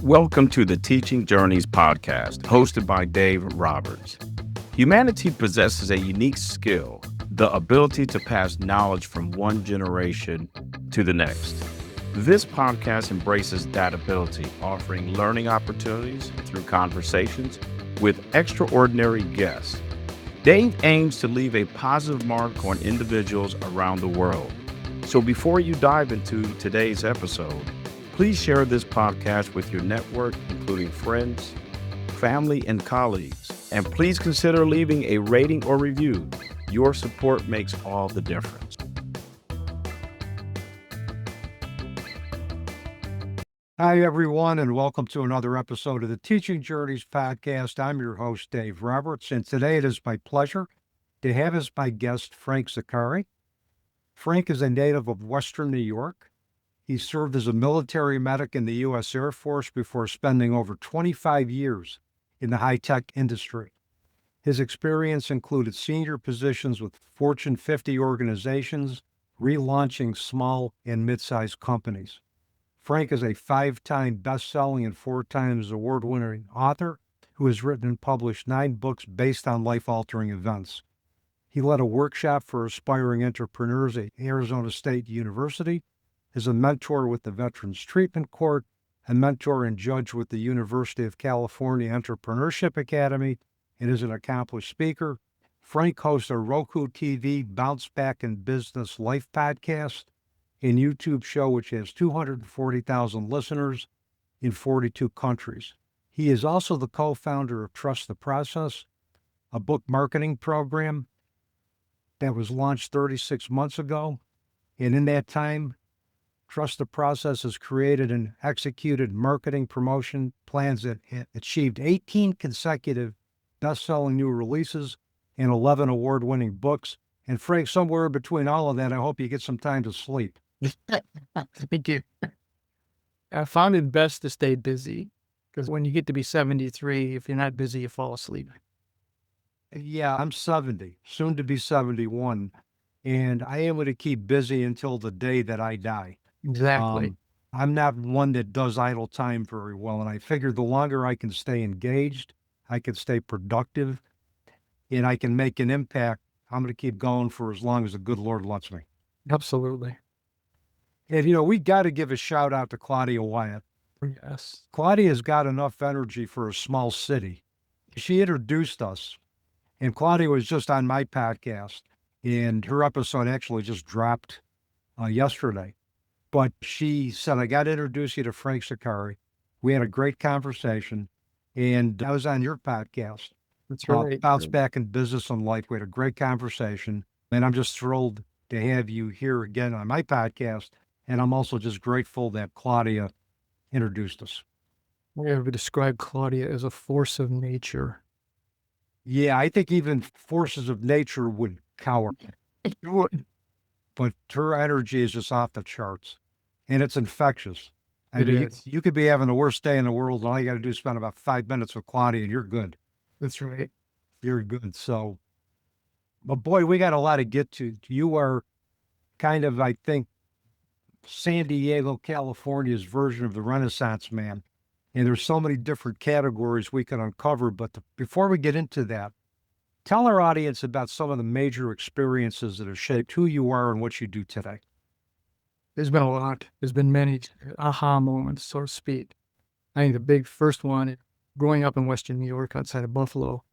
Welcome to the Teaching Journeys podcast, hosted by Dave Roberts. Humanity possesses a unique skill, the ability to pass knowledge from one generation to the next. This podcast embraces that ability, offering learning opportunities through conversations with extraordinary guests. Dave aims to leave a positive mark on individuals around the world. So before you dive into today's episode, please share this podcast with your network, including friends, family, and colleagues. And please consider leaving a rating or review. Your support makes all the difference. Hi, everyone, and welcome to another episode of the Teaching Journeys podcast. I'm your host, Dave Roberts, and today it is my pleasure to have as my guest Frank Zaccari. Frank is a native of Western New York. He served as a military medic in the U.S. Air Force before spending over 25 years in the high-tech industry. His experience included senior positions with Fortune 50 organizations, relaunching small and mid-sized companies. Frank is a 5-time best-selling and 4 times award-winning author who has written and published 9 books based on life-altering events. He led a workshop for aspiring entrepreneurs at Arizona State University, is a mentor with the Veterans Treatment Court, a mentor and judge with the University of California Entrepreneurship Academy, and is an accomplished speaker. Frank hosts a Roku TV Bounce Back in Business Life podcast, a YouTube show which has 240,000 listeners in 42 countries. He is also the co-founder of Trust the Process, a book marketing program that was launched 36 months ago. And in that time, Trust the Process has created and executed marketing promotion plans that achieved 18 consecutive best-selling new releases and 11 award-winning books. And Frank, somewhere in between all of that, I hope you get some time to sleep. Thank you. I found it best to stay busy because when you get to be 73, if you're not busy, you fall asleep. Yeah, I'm 70, soon to be 71, and I am going to keep busy until the day that I die. Exactly. I'm not one that does idle time very well, and I figure the longer I can stay engaged, I can stay productive, and I can make an impact, I'm going to keep going for as long as the good Lord lets me. Absolutely. And, we got to give a shout out to Claudia Wyatt. Yes. Claudia's got enough energy for a small city. She introduced us, and Claudia was just on my podcast, and her episode actually just dropped yesterday. But she said, I got to introduce you to Frank Zaccari. We had a great conversation, and I was on your podcast. That's right. Bounce Back in Business and Life. We had a great conversation, and I'm just thrilled to have you here again on my podcast. And I'm also just grateful that Claudia introduced us. We ever describe Claudia as a force of nature. Yeah, I think even forces of nature would cower. It would. But her energy is just off the charts, and it's infectious. It is. You could be having the worst day in the world, and all you got to do is spend about 5 minutes with Claudia, and you're good. That's right. You're good. So, but boy, we got a lot to get to. You are kind of, I think, San Diego, California's version of the Renaissance man. And there's so many different categories we can uncover. But before we get into that, tell our audience about some of the major experiences that have shaped who you are and what you do today. There's been a lot. There's been many aha moments, so to speak. I think the big first one, growing up in Western New York outside of Buffalo,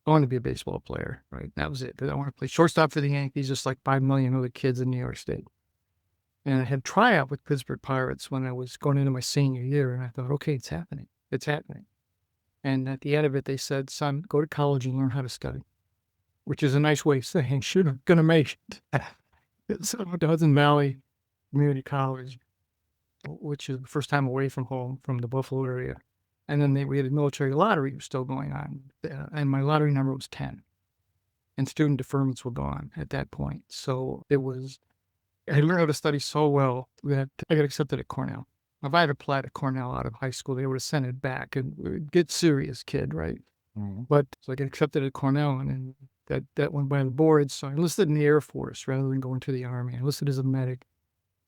I wanted to be a baseball player, right? That was it. I wanted to play shortstop for the Yankees, just like 5 million other kids in New York State. And I had tryout with Pittsburgh Pirates when I was going into my senior year, and I thought, okay, it's happening. It's happening. And at the end of it, they said, son, go to college and learn how to study, which is a nice way of saying, shoot, I'm going to make it. So Hudson Valley Community College, which is the first time away from home, from the Buffalo area. And then we had a military lottery was still going on. And my lottery number was 10. And student deferments were gone at that point. So I learned how to study so well that I got accepted at Cornell. If I had applied at Cornell out of high school, they would have sent it back and get serious, kid, right? Mm-hmm. But so I got accepted at Cornell, and then that went by the board. So I enlisted in the Air Force rather than going to the Army. I enlisted as a medic.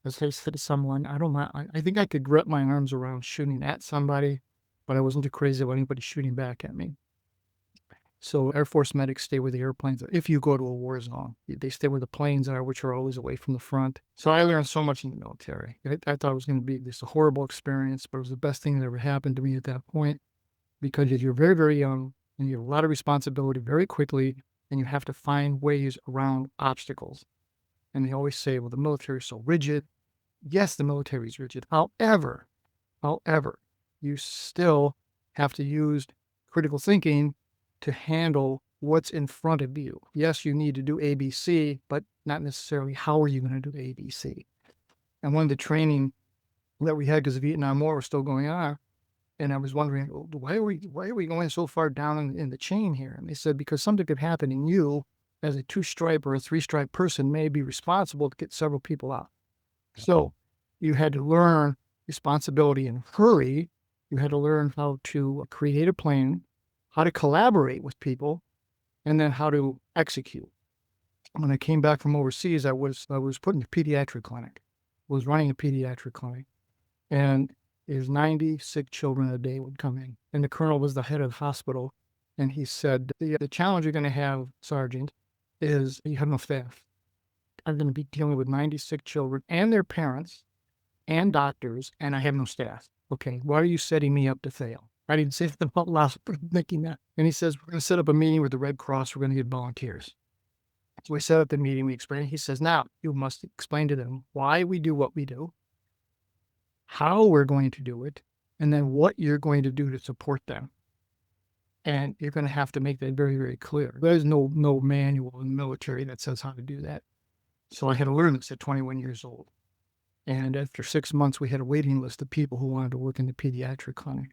As I said to someone, I don't mind. I think I could wrap my arms around shooting at somebody, but I wasn't too crazy about anybody shooting back at me. So Air Force medics stay where the airplanes are. If you go to a war zone, they stay where the planes are, which are always away from the front. So I learned so much in the military. I thought it was going to be this a horrible experience, but it was the best thing that ever happened to me at that point, because you're very, very young and you have a lot of responsibility very quickly, and you have to find ways around obstacles. And they always say, well, the military is so rigid. Yes, the military is rigid. However, you still have to use critical thinking to handle what's in front of you. Yes, you need to do ABC, but not necessarily how are you going to do ABC. And one of the training that we had, because the Vietnam War was still going on, and I was wondering, well, why are we going so far down in the chain here? And they said, because something could happen, and you, as a 2-stripe or a 3-stripe person, may be responsible to get several people out. So you had to learn responsibility and hurry. You had to learn how to create a plan, how to collaborate with people, and then how to execute. When I came back from overseas, I was put in a pediatric clinic. Was running a pediatric clinic, and there's 90 sick children a day would come in. And the colonel was the head of the hospital, and he said, the challenge you're going to have, Sergeant, is you have no staff. I'm going to be dealing with 90 sick children and their parents and doctors, and I have no staff. Okay, why are you setting me up to fail? I didn't say that about last thinking that. And he says, we're going to set up a meeting with the Red Cross. We're going to get volunteers. So we set up the meeting. We explained. He says, now you must explain to them why we do what we do, how we're going to do it, and then what you're going to do to support them. And you're going to have to make that very, very clear. There's no manual in the military that says how to do that. So I had to learn this at 21 years old. And after 6 months, we had a waiting list of people who wanted to work in the pediatric clinic.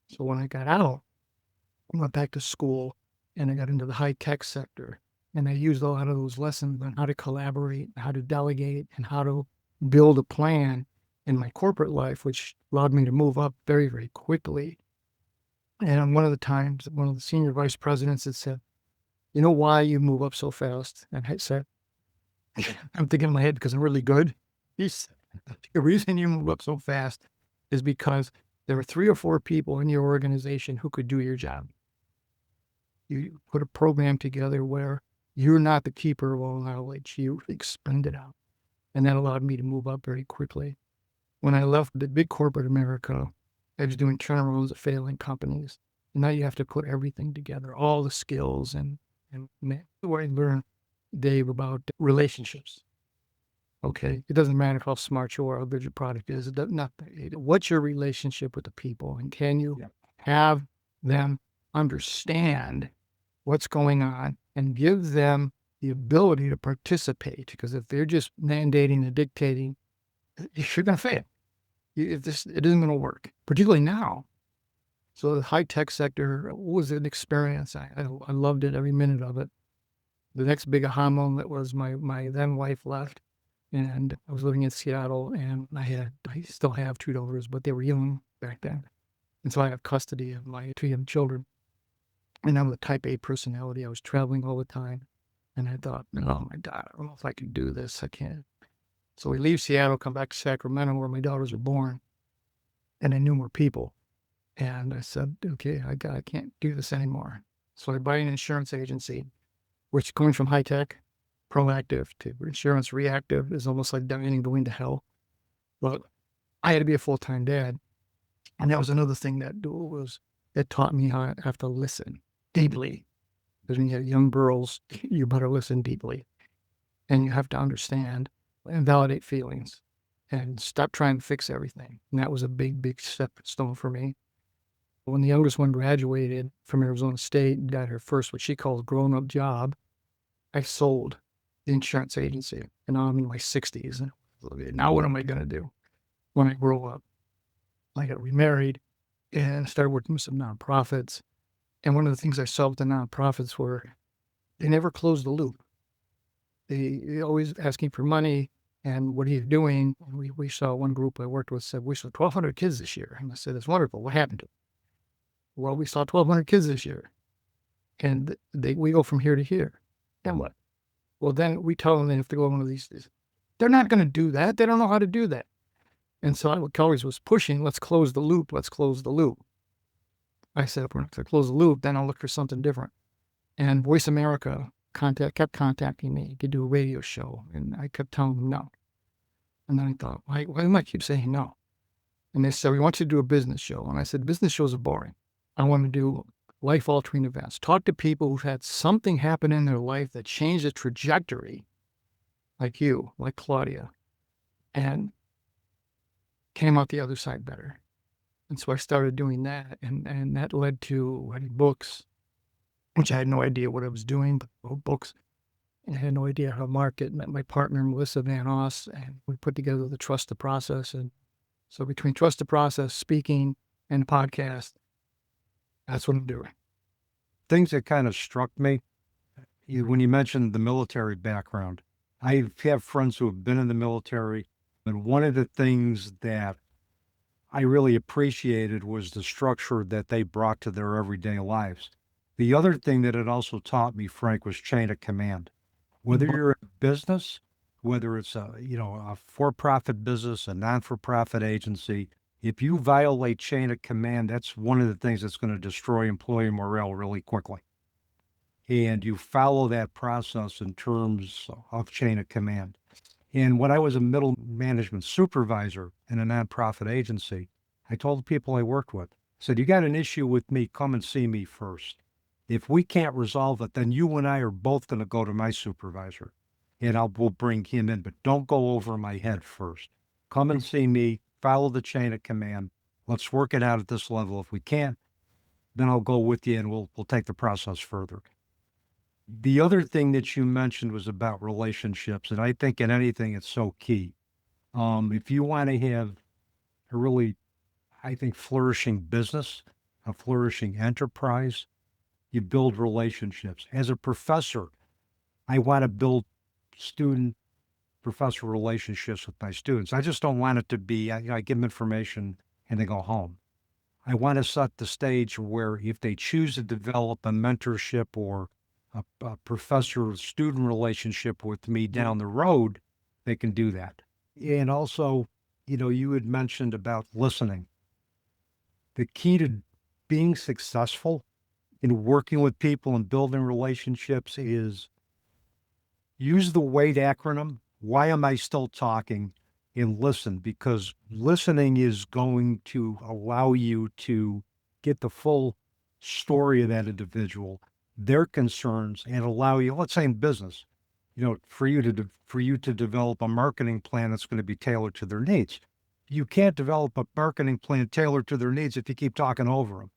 So when I got out, I went back to school and I got into the high-tech sector. And I used a lot of those lessons on how to collaborate, how to delegate, and how to build a plan in my corporate life, which allowed me to move up very, very quickly. And one of the times, one of the senior vice presidents had said, you know why you move up so fast? And I said, I'm thinking in my head, because I'm really good. He said, the reason you move up so fast is because there are 3 or 4 people in your organization who could do your job. You put a program together where you're not the keeper of all knowledge. You expend it out. And that allowed me to move up very quickly. When I left the big corporate America, I was doing turnarounds at failing companies. And now you have to put everything together, all the skills and where I learned, Dave, about relationships. Okay, it doesn't matter how smart you are, how good your product is. It does nothing. What's your relationship with the people, and can you have them understand what's going on and give them the ability to participate? Because if they're just mandating and dictating, you're going to fail. It isn't going to work, particularly now. So the high-tech sector was an experience. I loved it, every minute of it. The next big aha moment was my then wife left, and I was living in Seattle, and I still have 2 daughters, but they were young back then. And so I have custody of my 2 young children. And I'm a type A personality. I was traveling all the time. And I thought, oh my God, I don't know if I can do this. I can't. So we leave Seattle, come back to Sacramento, where my daughters were born. And I knew more people. And I said, okay, I can't do this anymore. So I buy an insurance agency, which going from high tech, proactive, to insurance reactive is almost like dying going to hell. But I had to be a full-time dad. And that was another thing that it taught me how I have to listen deeply. Because when you have young girls, you better listen deeply. And you have to understand and validate feelings and stop trying to fix everything. And that was a big, big stone for me. When the youngest one graduated from Arizona State and got her first, what she calls grown-up job, I sold the insurance agency. And now I'm in my 60s. And now what am I going to do when I grow up? I got remarried and started working with some nonprofits. And one of the things I saw with the nonprofits were they never closed the loop. They always asking for money and what are you doing? And we saw one group I worked with said, we saw 1,200 kids this year. And I said, that's wonderful. What happened to them? Well, we saw 1,200 kids this year. And we go from here to here. And what? Well, then we tell them they have to go on one of these They're not going to do that. They don't know how to do that. And so I always was pushing, let's close the loop. Let's close the loop. I said, if we're not going to close the loop, then I'll look for something different. And Voice America kept contacting me to do a radio show. And I kept telling them no. And then I thought, why do I keep saying no? And they said, we want you to do a business show. And I said, business shows are boring. I want to do life-altering events. Talk to people who've had something happen in their life that changed the trajectory, like you, like Claudia, and came out the other side better. And so I started doing that, and that led to writing books, which I had no idea what I was doing, but wrote books. And I had no idea how to market. Met my partner, Melissa Van Oss, and we put together the Trust the Process. And so between Trust the Process, speaking, and podcast, that's what I'm doing. Things that kind of struck me, when you mentioned the military background, I have friends who have been in the military, and one of the things that I really appreciated was the structure that they brought to their everyday lives. The other thing that it also taught me, Frank, was chain of command. Whether you're a business, whether it's a for-profit business, a non-for-profit agency, if you violate chain of command, that's one of the things that's going to destroy employee morale really quickly. And you follow that process in terms of chain of command. And when I was a middle management supervisor in a nonprofit agency, I told the people I worked with, I said, you got an issue with me, come and see me first. If we can't resolve it, then you and I are both going to go to my supervisor, and we'll bring him in, but don't go over my head first. Come and see me, follow the chain of command. Let's work it out at this level. If we can't, then I'll go with you and we'll take the process further. The other thing that you mentioned was about relationships, and I think in anything it's so key. If you want to have a really, I think, flourishing business, a flourishing enterprise, you build relationships. As a professor, I want to build student-professor relationships with my students. I just don't want it to be, I give them information and they go home. I want to set the stage where if they choose to develop a mentorship or a professor-student relationship with me down the road, they can do that. And also, you had mentioned about listening. The key to being successful in working with people and building relationships is use the WAIT acronym. Why am I still talking? And listen, because listening is going to allow you to get the full story of that individual, their concerns, and allow you, let's say in business, for you to develop a marketing plan that's going to be tailored to their needs. You can't develop a marketing plan tailored to their needs if you keep talking over them,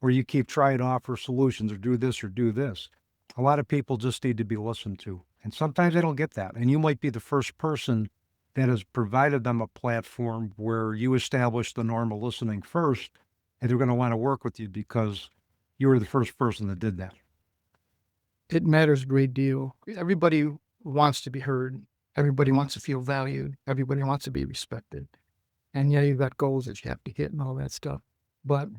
or you keep trying to offer solutions or do this or do this. A lot of people just need to be listened to, and sometimes they don't get that. And you might be the first person that has provided them a platform where you establish the normal listening first, and they're going to want to work with you because you were the first person that did that. It matters a great deal. Everybody wants to be heard. Everybody wants to feel valued. Everybody wants to be respected. And yeah, you've got goals that you have to hit and all that stuff. But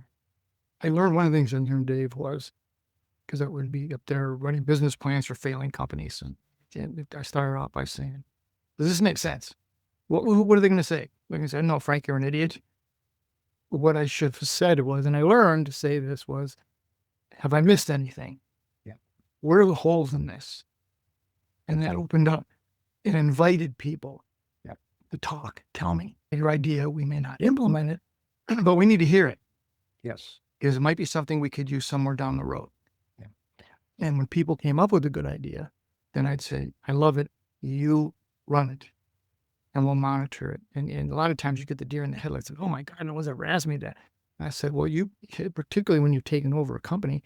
I learned one of the things in here, Dave, was because I would be up there running business plans for failing companies. And I started out by saying, does this make sense? What are they going to say? They're going to say, no, Frank, you're an idiot. What I should have said was, and I learned to say this was, have I missed anything? Yeah. Where are the holes in this? And that opened up. It invited people to talk, tell me your idea. We may not implement it, but we need to hear it. Yes. Because it might be something we could use somewhere down the road. Yeah. And when people came up with a good idea, then I'd say, I love it. You run it. And we'll monitor it. And a lot of times you get the deer in the headlights. Like, oh my God, no one's ever asked me that. And I said, well, particularly when you've taken over a company,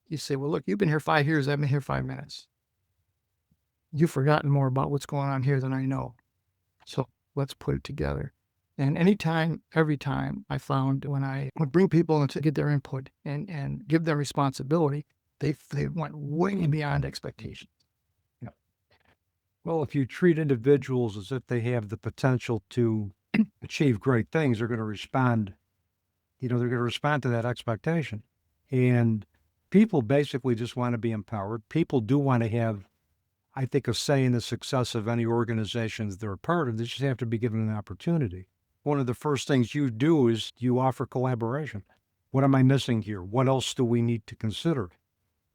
you say, well, look, you've been here 5 years. I've been here 5 minutes. You've forgotten more about what's going on here than I know. So let's put it together. And every time I found when I would bring people in to get their input and give them responsibility, they went way beyond expectations. Yeah. Well, if you treat individuals as if they have the potential to achieve great things, they're going to respond. They're going to respond to that expectation. And people basically just want to be empowered. People do want to have I think, a say in the success of any organizations they're a part of. They just have to be given an opportunity. One of the first things you do is you offer collaboration. What am I missing here? What else do we need to consider?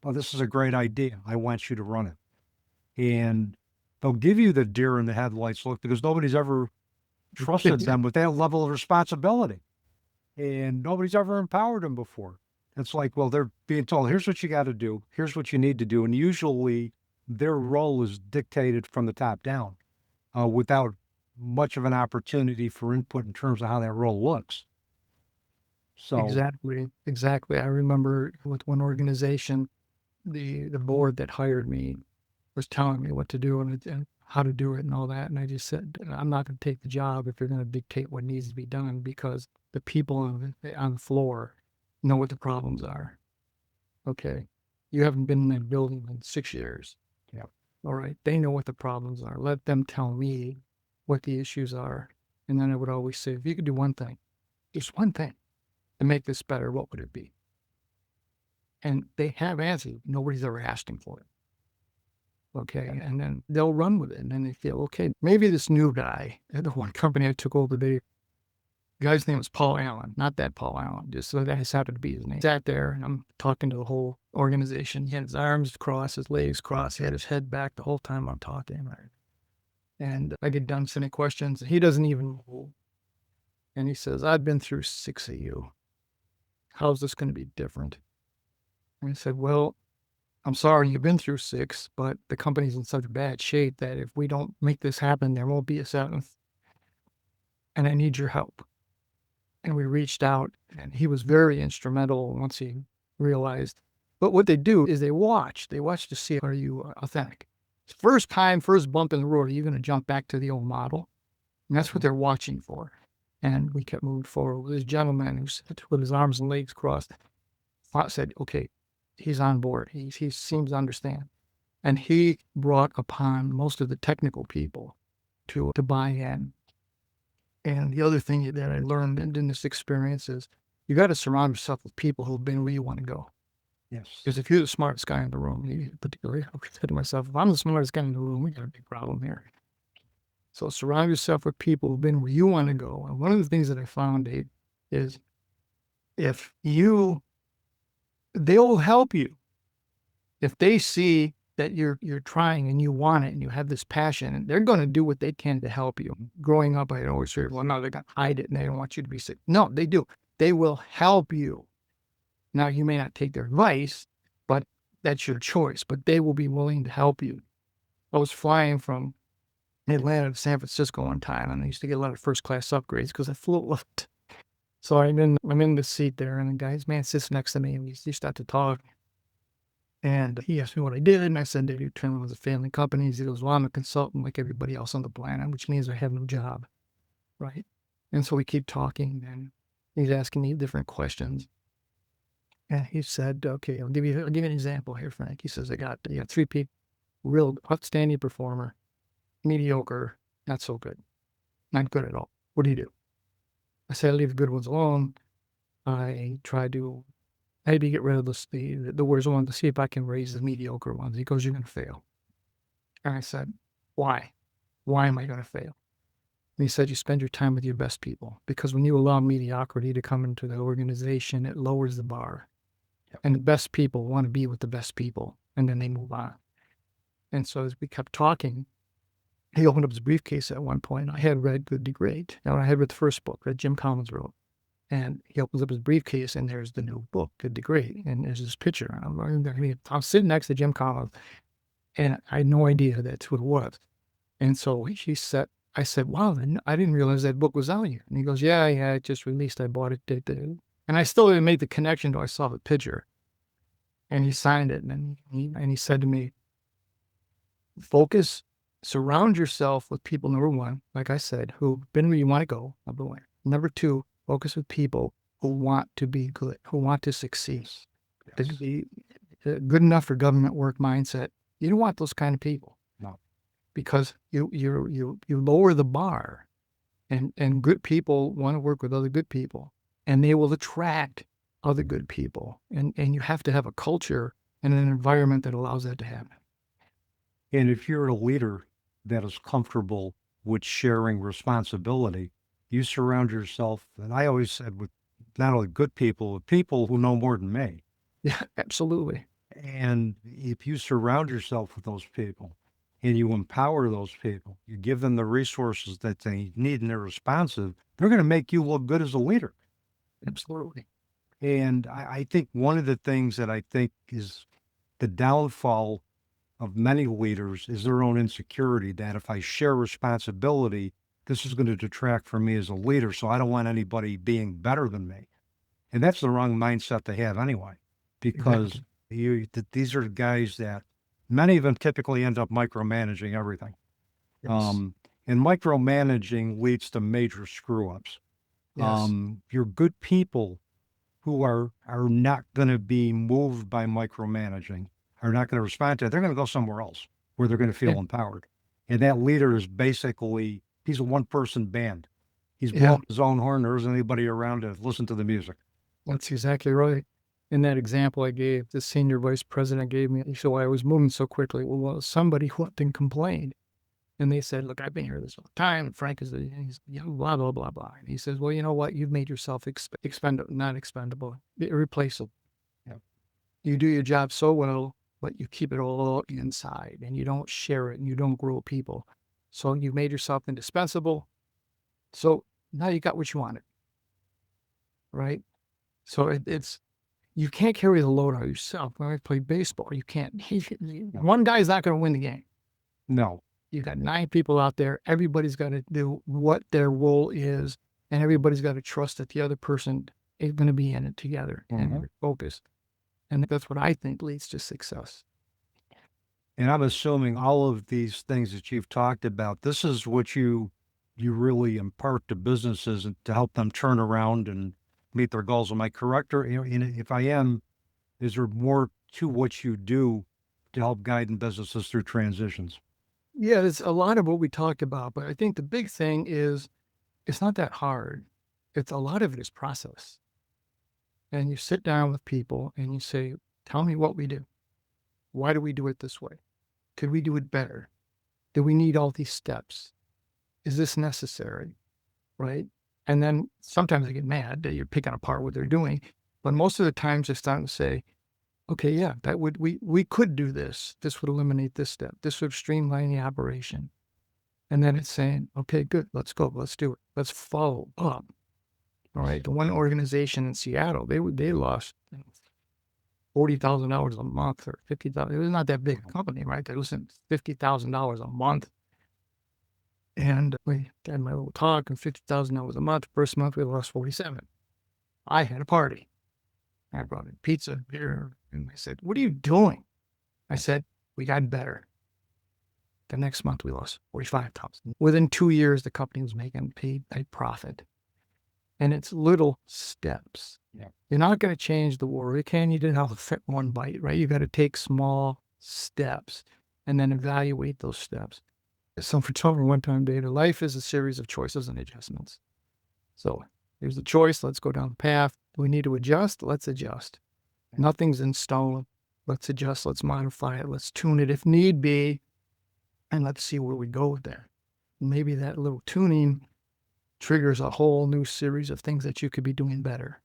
Oh, this is a great idea. I want you to run it. And they'll give you the deer in the headlights look because nobody's ever trusted them with that level of responsibility. And nobody's ever empowered them before. It's like, well, they're being told, here's what you got to do. Here's what you need to do. And usually their role is dictated from the top down without much of an opportunity for input in terms of how that role looks. So Exactly. I remember with one organization, the board that hired me was telling me what to do and how to do it and all that. And I just said, I'm not going to take the job if you're going to dictate what needs to be done, because the people on the floor know what the problems are. Okay. You haven't been in that building in 6 years. Yeah. All right. They know what the problems are. Let them tell me what the issues are. And then I would always say, if you could do one thing, just one thing to make this better, what would it be? And they have answered. Nobody's ever asked him for it. Okay. And then they'll run with it. And then they feel, okay, maybe this new guy at the one company I took over, the guy's name was Paul Allen, not that Paul Allen, just so that has happened to be his name. Sat there and I'm talking to the whole organization. He had his arms crossed, his legs crossed, he had his head back the whole time I'm talking. And I get done sending questions. He doesn't even move. And he says, I've been through 6 of you. How's this going to be different? And I said, well, I'm sorry you've been through 6, but the company's in such bad shape that if we don't make this happen, there won't be a 7th. And I need your help. And we reached out, and he was very instrumental once he realized. But what they do is they watch to see, are you authentic? First bump in the road, are you going to jump back to the old model? And that's what they're watching for. And we kept moving forward with this gentleman who sat with his arms and legs crossed. Said, okay, he's on board. He seems to understand. And he brought upon most of the technical people to buy in. And the other thing that I learned in this experience is you got to surround yourself with people who've been where you want to go. yes, Because if you're the smartest guy in the room, particularly, I said to myself, if I'm the smartest guy in the room, we got a big problem here. So surround yourself with people who've been where you want to go. And one of the things that I found, Dave, is they'll help you. If they see that you're trying and you want it and you have this passion, and they're going to do what they can to help you. Growing up, I always heard, well, no, they're going to hide it and they don't want you to be sick. No, they do. They will help you. Now, you may not take their advice, but that's your choice. But they will be willing to help you. I was flying from Atlanta to San Francisco one time, and I used to get a lot of first-class upgrades because I flew lift. So I'm in the seat there, and the guy's man sits next to me, and we start to talk. And he asked me what I did, and I said, David Trimlin was a family company. He goes, well, I'm a consultant like everybody else on the planet, which means I have no job, right? And so we keep talking, and he's asking me different questions. And he said, okay, I'll give you an example here, Frank. He says, I got 3 people, real outstanding performer, mediocre, not so good, not good at all. What do you do? I said, I leave the good ones alone. I try to maybe get rid of the worst ones to see if I can raise the mediocre ones. He goes, you're going to fail. And I said, why? Why am I going to fail? And he said, you spend your time with your best people. Because when you allow mediocrity to come into the organization, it lowers the bar. Yep. And the best people want to be with the best people. And then they move on. And so as we kept talking, he opened up his briefcase at one point. I had read Good to Great. Now, I had read the first book that Jim Collins wrote. And he opens up his briefcase, and there's the new book, Good to Great. And there's this picture. I'm sitting next to Jim Collins, and I had no idea that's who it was. And so I said, wow, I didn't realize that book was out yet. And he goes, yeah, it just released. I bought it. And I still didn't make the connection until I saw the picture. And he signed it, and he said to me, surround yourself with people, number one, like I said, who've been where you want to go, number one. Number two, focus with people who want to be good, who want to succeed. Yes. To be good enough for government work mindset. You don't want those kind of people. No. Because you lower the bar, and good people want to work with other good people, and they will attract other good people. And you have to have a culture and an environment that allows that to happen. And if you're a leader that is comfortable with sharing responsibility, you surround yourself, and I always said, with not only good people, but people who know more than me. Yeah, absolutely. And if you surround yourself with those people and you empower those people, you give them the resources that they need and they're responsive, they're going to make you look good as a leader. Absolutely. And I think one of the things that I think is the downfall of many leaders is their own insecurity that if I share responsibility, this is going to detract from me as a leader. So I don't want anybody being better than me. And that's the wrong mindset to have anyway, because these are guys that many of them typically end up micromanaging everything. Yes. And micromanaging leads to major screw ups. Yes. You're good people who are not going to be moved by micromanaging, are not going to respond to it. They're going to go somewhere else where they're going to Yeah. feel empowered. And that leader is basically, he's a one person band. He's Yeah. blowing his own horn. There isn't anybody around to listen to the music. That's exactly right. In that example I gave, the senior vice president gave me, so I was moving so quickly. Well, somebody went and complained. And they said, look, I've been here this whole time. Frank is he's blah, blah, blah, blah. And he says, well, you know what? You've made yourself not expendable, irreplaceable. Yeah. You do your job so well, but you keep it all inside and you don't share it and you don't grow people. So you've made yourself indispensable. So now you got what you wanted, right? So it's, you can't carry the load on yourself. When I play baseball, you can't. One guy's not going to win the game. No. You got 9 people out there. Everybody's got to do what their role is, and everybody's got to trust that the other person is going to be in it together and focus. And that's what I think leads to success. And I'm assuming all of these things that you've talked about, this is what you really impart to businesses and to help them turn around and meet their goals. Am I correct? Or if I am, is there more to what you do to help guide businesses through transitions? Yeah, it's a lot of what we talked about, but I think the big thing is it's not that hard. It's a lot of it is process. And you sit down with people and you say, tell me what we do. Why do we do it this way? Could we do it better? Do we need all these steps? Is this necessary? Right? And then sometimes I get mad that you're picking apart what they're doing. But most of the times they're starting to say, okay, yeah, that would we could do this. This would eliminate this step. This would streamline the operation. And then it's saying, okay, good, let's go, let's do it. Let's follow up. All right. The one organization in Seattle, they lost $40,000 a month or $50,000. It was not that big a company, right? They lost $50,000 a month. And we had my little talk, and $50,000 a month. First month we lost 47. I had a party. I brought in pizza, beer, and I said, what are you doing? I said, we got better. The next month we lost 45,000. Within 2 years, the company was making a profit. And it's little steps. Yeah. You're not going to change the world. You can't eat it out fit one bite, right? You got to take small steps and then evaluate those steps. So for Topher one time, Data, life is a series of choices and adjustments. So here's the choice. Let's go down the path. Do we need to adjust? Let's adjust. Nothing's in stone. Let's adjust. Let's modify it. Let's tune it if need be. And let's see where we go with there. Maybe that little tuning triggers a whole new series of things that you could be doing better.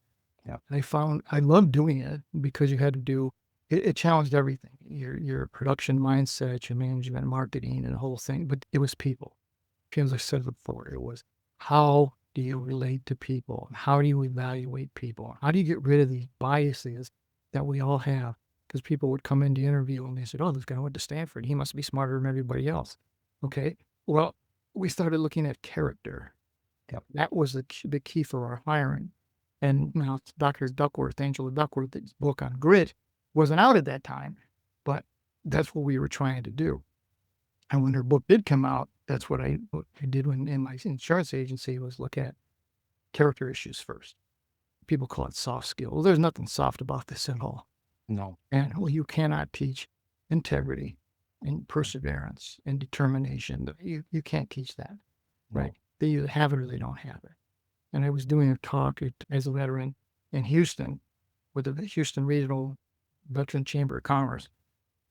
Yeah. And I love doing it because you had to do it challenged everything. Your production mindset, your management, marketing, and the whole thing. But it was people. As I said before, it was how do you relate to people? How do you evaluate people? How do you get rid of these biases that we all have? Because people would come in to interview and they said, oh, this guy went to Stanford. He must be smarter than everybody else. Okay. Well, we started looking at character. Yep. That was the key for our hiring. And now Dr. Duckworth, Angela Duckworth's book on grit wasn't out at that time, but that's what we were trying to do. And when her book did come out, that's what I did in my insurance agency was look at character issues first. People call it soft skills. Well, there's nothing soft about this at all. No. And you cannot teach integrity and perseverance and determination. You can't teach that, right? They either have it or they don't have it. And I was doing a talk as a veteran in Houston with the Houston Regional Veteran Chamber of Commerce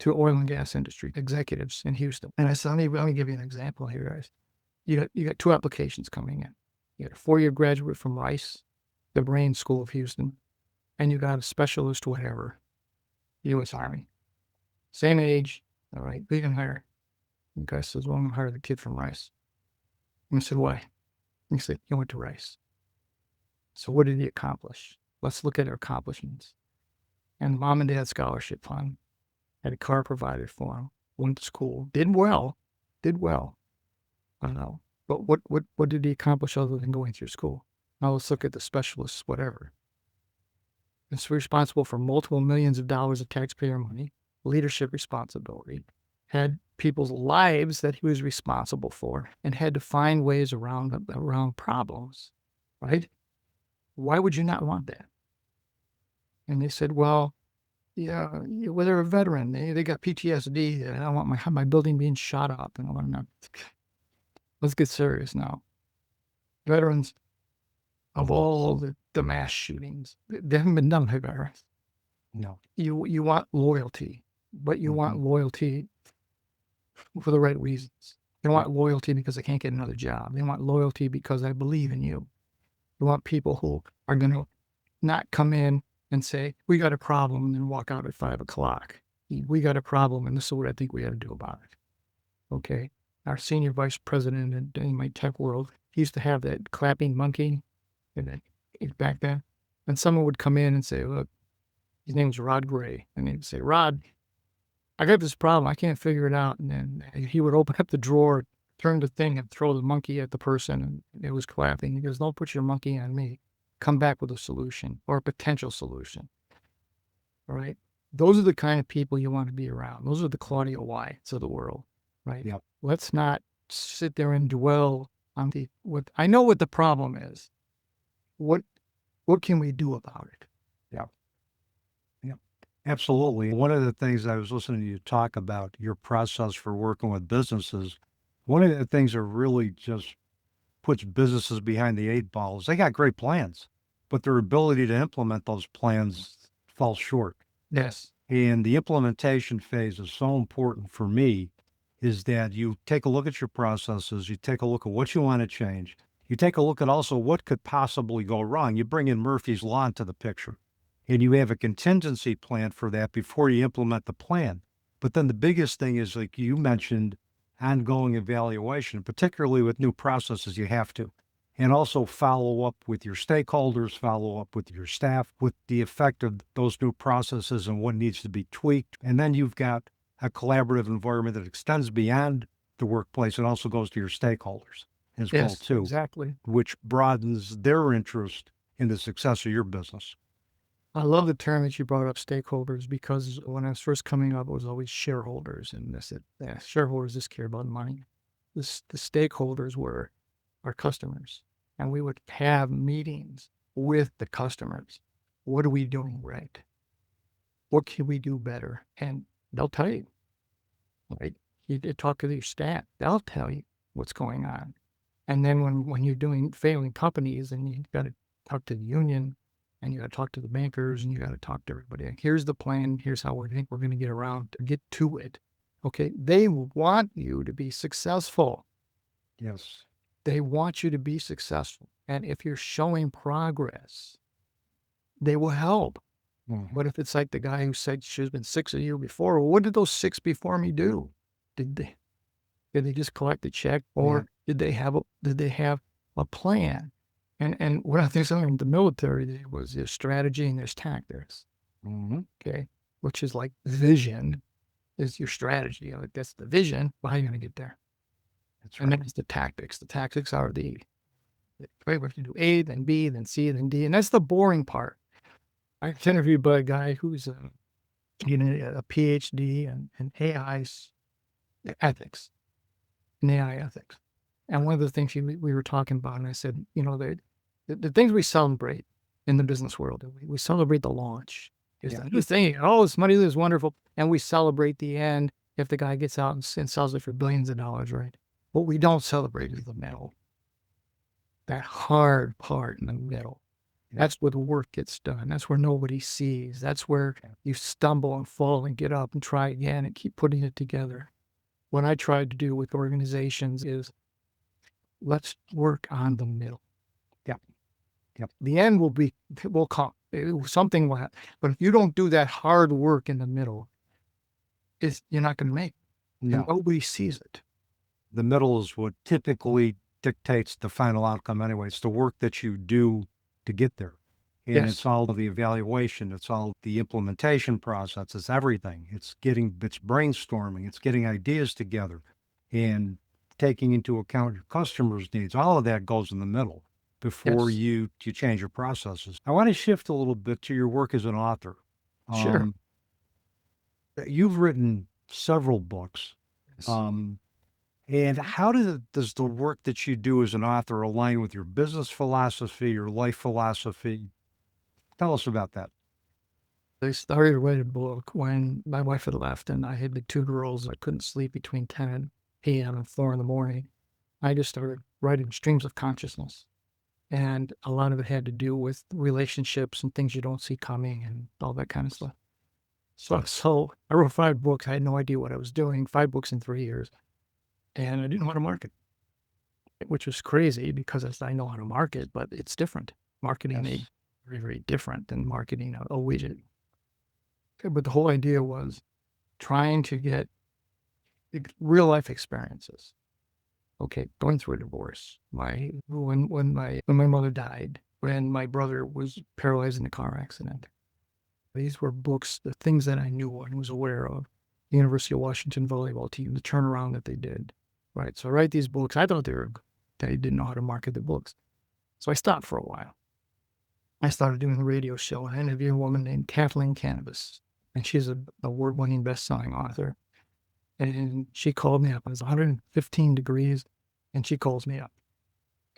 to oil and gas industry executives in Houston. And I said, let me give you an example here, guys. You got two applications coming in. You got a 4-year graduate from Rice, the Brain School of Houston, and you got a specialist, whatever, U.S. Army. Same age, all right, we can hire. The guy says, well, I'm going to hire the kid from Rice. And I said, why? He said, he went to Rice. So what did he accomplish? Let's look at our accomplishments. And mom and dad scholarship fund, had a car provided for him, went to school, did well. I don't know. But what did he accomplish other than going through school? Now let's look at the specialists, whatever. It's responsible for multiple millions of dollars of taxpayer money, leadership responsibility, had people's lives that he was responsible for, and had to find ways around problems, right? Why would you not want that? And they said, well, yeah, well, they're a veteran. They got PTSD, and I don't want my building being shot up. And I'm not. Let's get serious now. Veterans of all the mass shootings, they haven't been done by veterans. No. You want loyalty, but you want loyalty for the right reasons. They want loyalty because they can't get another job. They want loyalty because I believe in you. You want people who are going to not come in and say, we got a problem, and then walk out at 5 o'clock. We got a problem, and this is what I think we ought to do about it. Okay? Our senior vice president in my tech world, he used to have that clapping monkey back then. And someone would come in and say, look, his name's Rod Gray. And he'd say, Rod, I got this problem. I can't figure it out. And then he would open up the drawer, turn the thing, and throw the monkey at the person. And it was clapping. He goes, don't put your monkey on me. Come back with a solution or a potential solution. All right? Those are the kind of people you want to be around. Those are the Claudia Whites of the world, right? Yep. Let's not sit there and dwell on I know what the problem is. What can we do about it? Yeah, absolutely. One of the things I was listening to you talk about, your process for working with businesses, one of the things that really just puts businesses behind the 8 ball is they got great plans, but their ability to implement those plans falls short. Yes. And the implementation phase is so important for me, is that you take a look at your processes, you take a look at what you want to change, you take a look at also what could possibly go wrong. You bring in Murphy's Law into the picture, and you have a contingency plan for that before you implement the plan. But then the biggest thing is, like you mentioned, ongoing evaluation, particularly with new processes, you have to. And also follow up with your stakeholders, follow up with your staff, with the effect of those new processes and what needs to be tweaked. And then you've got a collaborative environment that extends beyond the workplace and also goes to your stakeholders as well, too. Exactly. Which broadens their interest in the success of your business. I love the term that you brought up, stakeholders, because when I was first coming up, it was always shareholders. And I said, yeah, shareholders just care about money. The stakeholders were our customers. And we would have meetings with the customers. What are we doing right? What can we do better? And they'll tell you, right? You talk to your staff, they'll tell you what's going on. And then when you're doing failing companies and you've got to talk to the union and you got to talk to the bankers and you got to talk to everybody. Here's the plan. Here's how we think we're going to get around to get to it. Okay. They want you to be successful. Yes. They want you to be successful. And if you're showing progress, they will help. But if it's like the guy who said she's been 6 a year before, well, what did those 6 before me do? Did they just collect the check, or did they have a plan? And what I think in the military was there's strategy and there's tactics. Okay, which is like vision is your strategy. Like that's the vision. Well, how are you going to get there? That's right. And then it's the tactics. The tactics are right, we have to do A, then B, then C, then D, and that's the boring part. I was interviewed by a guy who's a PhD in AI ethics, in AI ethics. And one of the things we were talking about, and I said, the things we celebrate in the business world, we celebrate the launch. It's the thing, oh, this money is wonderful. And we celebrate the end if the guy gets out and sells it for billions of dollars, right? What we don't celebrate is the middle. That hard part in the middle. That's where the work gets done. That's where nobody sees. That's where you stumble and fall and get up and try again and keep putting it together. What I tried to do with organizations is let's work on the middle. The end will come. Something will happen. But if you don't do that hard work in the middle, you're not going to make it. No. And nobody sees it. The middle is what typically dictates the final outcome anyway. It's the work that you do to get there. And it's all the evaluation. It's all the implementation process. It's everything. It's brainstorming. It's getting ideas together and taking into account your customers' needs. All of that goes in the middle before you change your processes. I want to shift a little bit to your work as an author. Sure. You've written several books. And how does the work that you do as an author align with your business philosophy, your life philosophy? Tell us about that. I started writing a book when my wife had left and I had the two girls. I couldn't sleep between 10 p.m. and 4 in the morning. I just started writing streams of consciousness. And a lot of it had to do with relationships and things you don't see coming and all that kind of stuff. So I wrote 5 books. I had no idea what I was doing, 5 books in 3 years. And I didn't know how to market, which was crazy because I know how to market, but it's different. Marketing is very, very different than marketing a widget. But the whole idea was trying to get real life experiences. Okay, going through a divorce, when my mother died, when my brother was paralyzed in a car accident. These were books, the things that I knew and was aware of. The University of Washington volleyball team, the turnaround that they did. Right, so I write these books. I thought they didn't know how to market the books. So I stopped for a while. I started doing a radio show. I interviewed a woman named Kathleen Cannabis, and she's an award-winning best-selling author. And she called me up. It was 115 degrees, and she calls me up.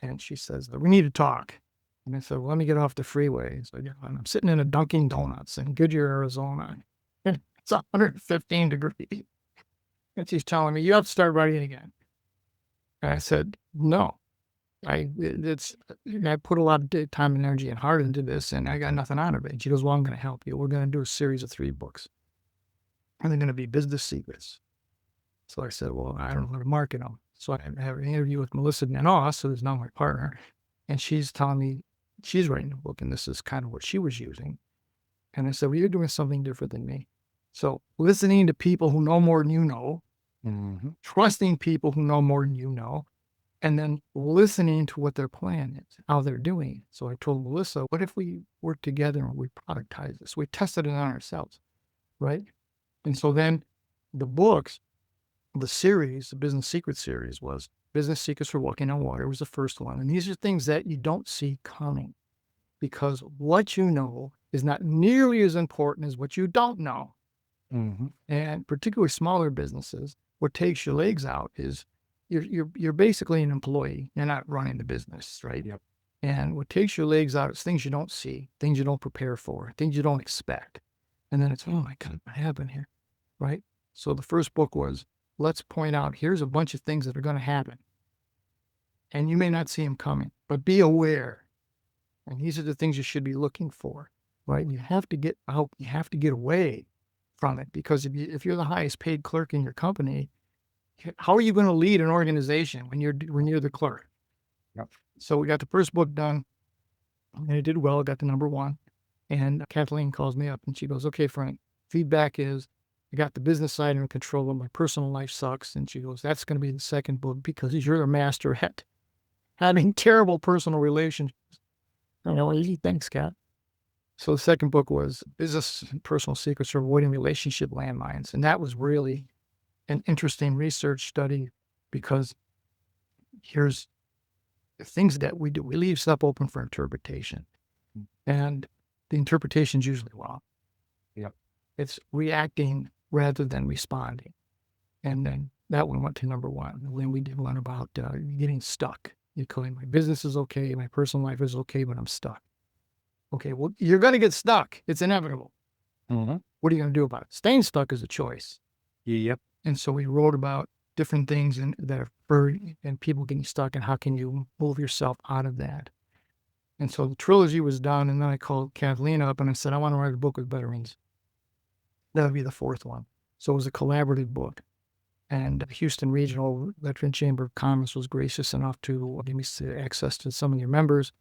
And she says, we need to talk. And I said, well, let me get off the freeway. So I'm sitting in a Dunkin' Donuts in Goodyear, Arizona. It's 115 degrees. And she's telling me, you have to start writing again. And I said, no. I put a lot of time and energy and heart into this, and I got nothing out of it. And she goes, well, I'm going to help you. We're going to do a series of 3 books. And they're going to be business secrets. So I said, well, I don't know how to market them. So I have an interview with Melissa Nanos, who is now my partner, and she's telling me she's writing a book, and this is kind of what she was using. And I said, well, you're doing something different than me. So listening to people who know more than you know, trusting people who know more than you know, and then listening to what their plan is, how they're doing. So I told Melissa, what if we work together and we productize this? We tested it on ourselves, right? And so then the books, the series, the Business Secret series was Business Secrets for Walking on Water was the first one. And these are things that you don't see coming because what you know is not nearly as important as what you don't know. And particularly smaller businesses, what takes your legs out is you're basically an employee. You're not running the business, right? Yep. And what takes your legs out is things you don't see, things you don't prepare for, things you don't expect. And then it's, oh my God, what happened here, right? So the first book was, let's point out, here's a bunch of things that are going to happen. And you may not see them coming, but be aware. And these are the things you should be looking for, right? You have to get out, you have to get away from it, because if you're the highest paid clerk in your company, how are you going to lead an organization when you're the clerk? Yep. So we got the first book done, and it did well. It got to number 1, and Kathleen calls me up and she goes, "Okay, Frank, feedback is I got the business side under control, but my personal life sucks." And she goes, "That's going to be the second book because you're a master at having terrible personal relationships." I know, easy, thanks, Kat. So the second book was Business and Personal Secrets for Avoiding Relationship Landmines. And that was really an interesting research study because here's the things that we do. We leave stuff open for interpretation. And the interpretation's usually wrong. Yep. It's reacting rather than responding. And then that one went to number 1. And then we did one about getting stuck. You call it, my business is okay, my personal life is okay, but I'm stuck. Okay, well, you're going to get stuck. It's inevitable. What are you going to do about it? Staying stuck is a choice. Yep. And so we wrote about different things that are and people getting stuck and how can you move yourself out of that. And so the trilogy was done, and then I called Kathleen up and I said, I want to write a book with veterans. That would be the fourth one. So it was a collaborative book. And Houston Regional Veteran Chamber of Commerce was gracious enough to give me access to some of their members.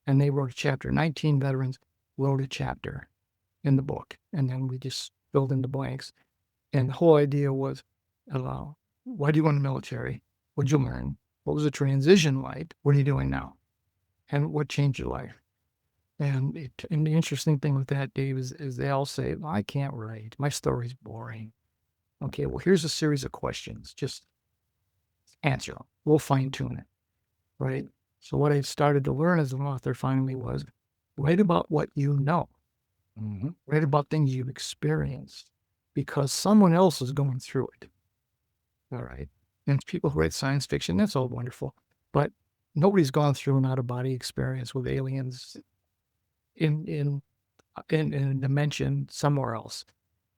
And they wrote a chapter. 19 veterans wrote a chapter in the book. And then we just filled in the blanks. And the whole idea was, why do you go in the military? What'd you learn? What was the transition like? What are you doing now? And what changed your life? And the interesting thing with that, Dave, is they all say, well, I can't write. My story's boring. Okay, well, here's a series of questions. Just answer them. We'll fine tune it, right? So what I started to learn as an author finally was write about what you know. Write about things you've experienced because someone else is going through it. All right. And people who write science fiction, that's all wonderful. But nobody's gone through an out-of-body experience with aliens in a dimension somewhere else.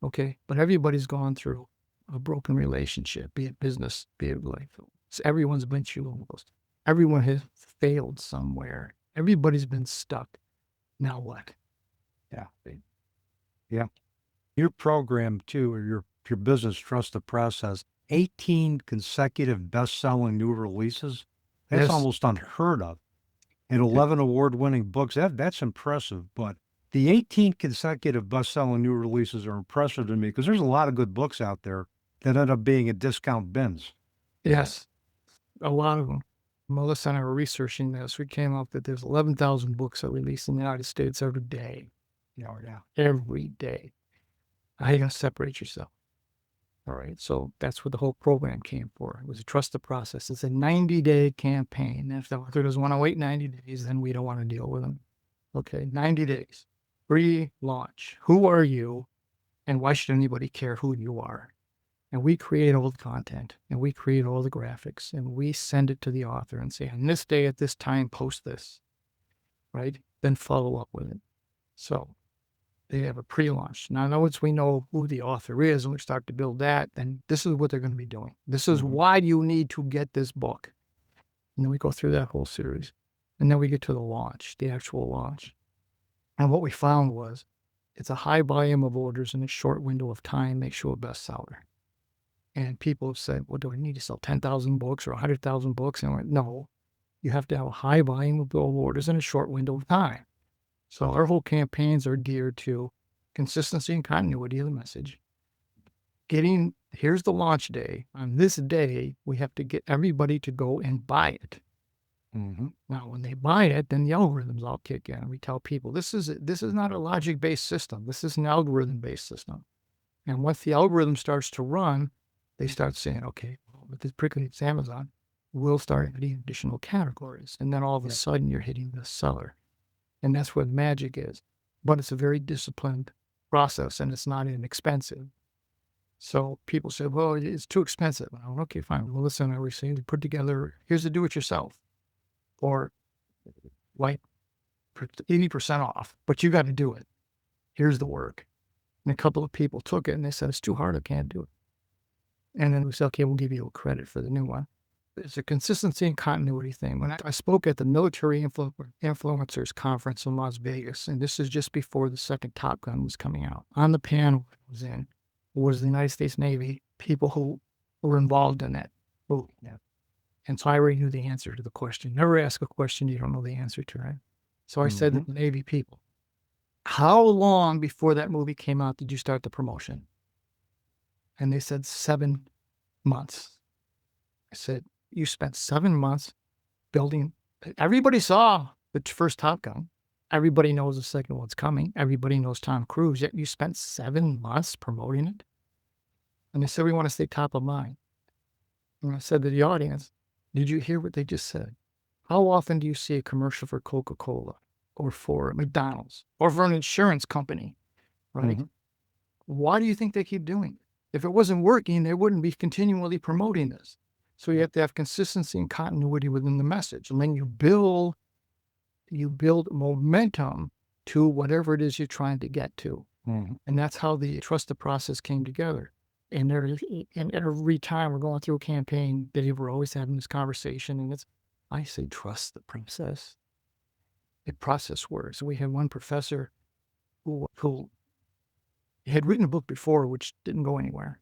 Okay. But everybody's gone through a broken relationship, be it business, be it life. So everyone's been through those. Everyone has failed somewhere. Everybody's been stuck. Now what? Yeah. Your program too, or your business, Trust the Press, has 18 consecutive best-selling new releases. That's Yes. almost unheard of. And 11 award-winning books. That's impressive. But the 18 consecutive best-selling new releases are impressive to me because there's a lot of good books out there that end up being at discount bins. Yes. A lot of them. Melissa and I were researching this. We came up that there's 11,000 books that release in the United States every day. Every day. How are you going to separate yourself? All right. So that's what the whole program came for. It was a trust the process. It's a 90-day campaign. If the author doesn't want to wait 90 days, then we don't want to deal with them. Okay. 90 days. Pre-launch. Who are you? And why should anybody care who you are? And we create all the content and we create all the graphics and we send it to the author and say, on this day at this time, post this, right? Then follow up with it. So they have a pre-launch. Now, once we know who the author is and we start to build that, then this is what they're going to be doing. This is why you need to get this book. And then we go through that whole series. And then we get to the launch, the actual launch. And what we found was it's a high volume of orders in a short window of time makes you a bestseller. And people have said, well, do I need to sell 10,000 books or 100,000 books? And I went, no, you have to have a high volume of orders in a short window of time. So our whole campaigns are geared to consistency and continuity of the message. Here's the launch day. On this day, we have to get everybody to go and buy it. Now, when they buy it, then the algorithms all kick in. We tell people, this is not a logic-based system. This is an algorithm-based system. And once the algorithm starts to run, they start saying, okay, with this particularly it's Amazon, we'll start hitting additional categories. And then all of a sudden you're hitting the seller. And that's what magic is. But it's a very disciplined process and it's not inexpensive. So people say, well, it's too expensive. And I went, okay, fine. Well, listen, I was saying to put together, here's the do-it-yourself. Or like 80% off, but you got to do it. Here's the work. And a couple of people took it and they said, it's too hard. I can't do it. And then we said, okay, we'll give you a credit for the new one. It's a consistency and continuity thing. When I spoke at the Military Influencers Conference in Las Vegas, and this is just before the second Top Gun was coming out, on the panel I was in was the United States Navy, people who were involved in that movie. And so I already knew the answer to the question. Never ask a question you don't know the answer to, right? So I said to the Navy people, how long before that movie came out did you start the promotion? And they said 7 months. I said, you spent 7 months building. Everybody saw the first Top Gun. Everybody knows the second one's coming. Everybody knows Tom Cruise. Yet you spent 7 months promoting it. And they said, we want to stay top of mind. And I said to the audience, did you hear what they just said? How often do you see a commercial for Coca-Cola or for McDonald's or for an insurance company, right? Why do you think they keep doing it? If it wasn't working, they wouldn't be continually promoting this. So you have to have consistency and continuity within the message. And then you build momentum to whatever it is you're trying to get to. And that's how the Trust the Process came together. And every time we're going through a campaign, Dave, we're always having this conversation. And I say, trust the process. process works. We had one professor who had written a book before, which didn't go anywhere.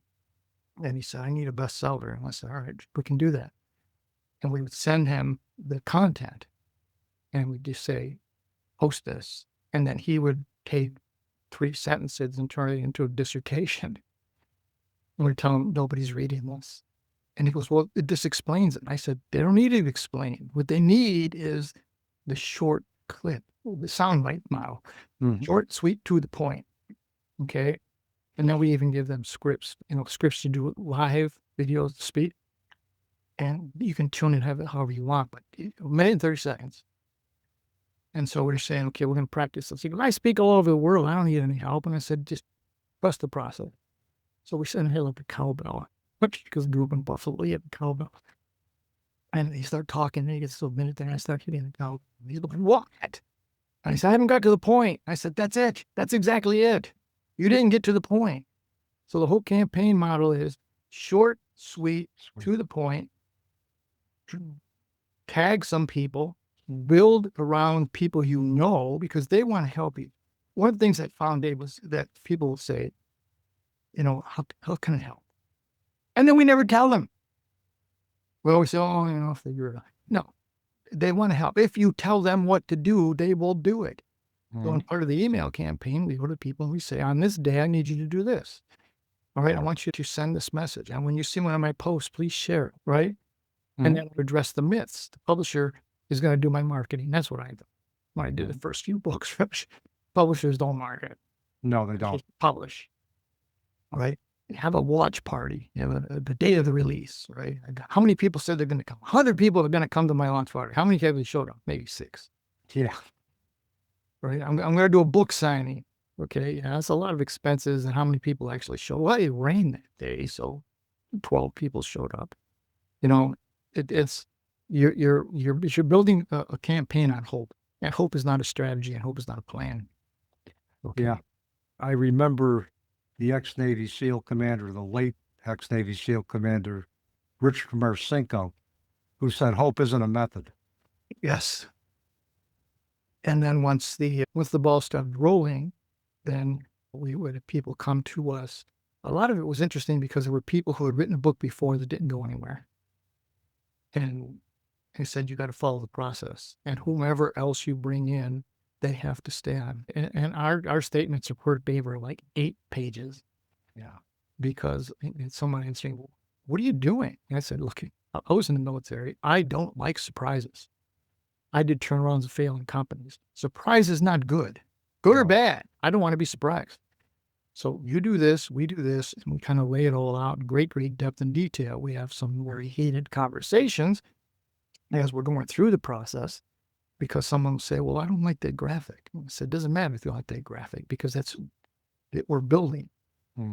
And he said, I need a bestseller. And I said, all right, we can do that. And we would send him the content and we'd just say, post this. And then he would take 3 sentences and turn it into a dissertation. And we'd tell him, nobody's reading this. And he goes, well, this explains it. And I said, they don't need to explain. What they need is the short clip, the soundbite model. Short, sweet, to the point. Okay. And then we even give them scripts, scripts to do live videos, speak. And you can tune it however you want, but a minute and 30 seconds. And so we're saying, okay, we're going to practice this. He goes, I speak all over the world. I don't need any help. And I said, just trust the process. So we sent him up a cowbell. Because grew up in Buffalo, he had a cowbell. And he started talking, and he gets to a minute there, and I start hitting the cowbell. He's like, what? And I said, I haven't got to the point. I said, that's it. That's exactly it. You didn't get to the point. So the whole campaign model is short, sweet, to the point. Tag some people, build around people you know, because they want to help you. One of the things I found, Dave, was that people will say, how can I help? And then we never tell them. We always say, figure it out. No, they want to help. If you tell them what to do, they will do it. So in part of the email campaign, we go to people and we say, on this day, I need you to do this. All right, I want you to send this message. And when you see one of my posts, please share it, right? And then we address the myths. The publisher is going to do my marketing. That's what I do. When I did the first few books, publishers don't market. No, they don't. Just publish. All right. Have a watch party, the day of the release, right? How many people said they're going to come? 100 people are going to come to my launch party. How many have showed up? Maybe 6. Yeah. Right. I'm going to do a book signing. Okay. Yeah, that's a lot of expenses. And how many people actually show? Well, it rained that day, so 12 people showed up. It's you're building a campaign on hope, and hope is not a strategy, and hope is not a plan. Okay. Yeah. I remember the ex-Navy SEAL commander, the late ex-Navy SEAL commander, Richard Marcinko, who said, hope isn't a method. Yes. And then once the ball started rolling, then we would have people come to us. A lot of it was interesting because there were people who had written a book before that didn't go anywhere. And he said, you got to follow the process. And whomever else you bring in, they have to stay on. And our statements of work, Dave, are like 8 pages. Yeah. Because someone would say, well, what are you doing? And I said, look, I was in the military. I don't like surprises. I did turnarounds of failing companies. Surprise is not good. Good or bad. I don't want to be surprised. So you do this, we do this, and we kind of lay it all out in great depth and detail. We have some very heated conversations as we're going through the process, because someone will say, well, I don't like that graphic. I said, it doesn't matter if you like that graphic, because that's it we're building.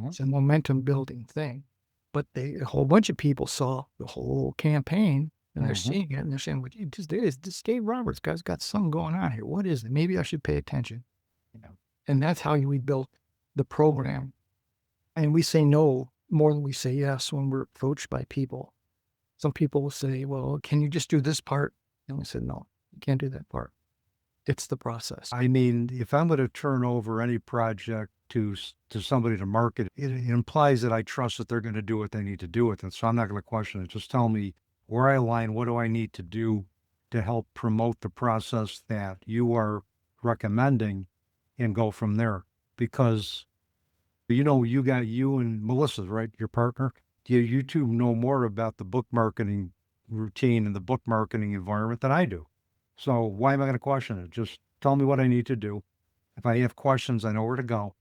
It's a momentum building thing. But a whole bunch of people saw the whole campaign, and they're seeing it, and they're saying, well, this Dave Roberts guy's got something going on here. What is it? Maybe I should pay attention. And that's how we built the program. And we say no more than we say yes when we're approached by people. Some people will say, well, can you just do this part? And we said, no, you can't do that part. It's the process. I mean, if I'm going to turn over any project to somebody to market, it implies that I trust that they're going to do what they need to do with it. So I'm not going to question it. Just tell me where I align, what do I need to do to help promote the process that you are recommending, and go from there. Because, you got you and Melissa, right? Your partner. You two know more about the book marketing routine and the book marketing environment than I do. So why am I going to question it? Just tell me what I need to do. If I have questions, I know where to go.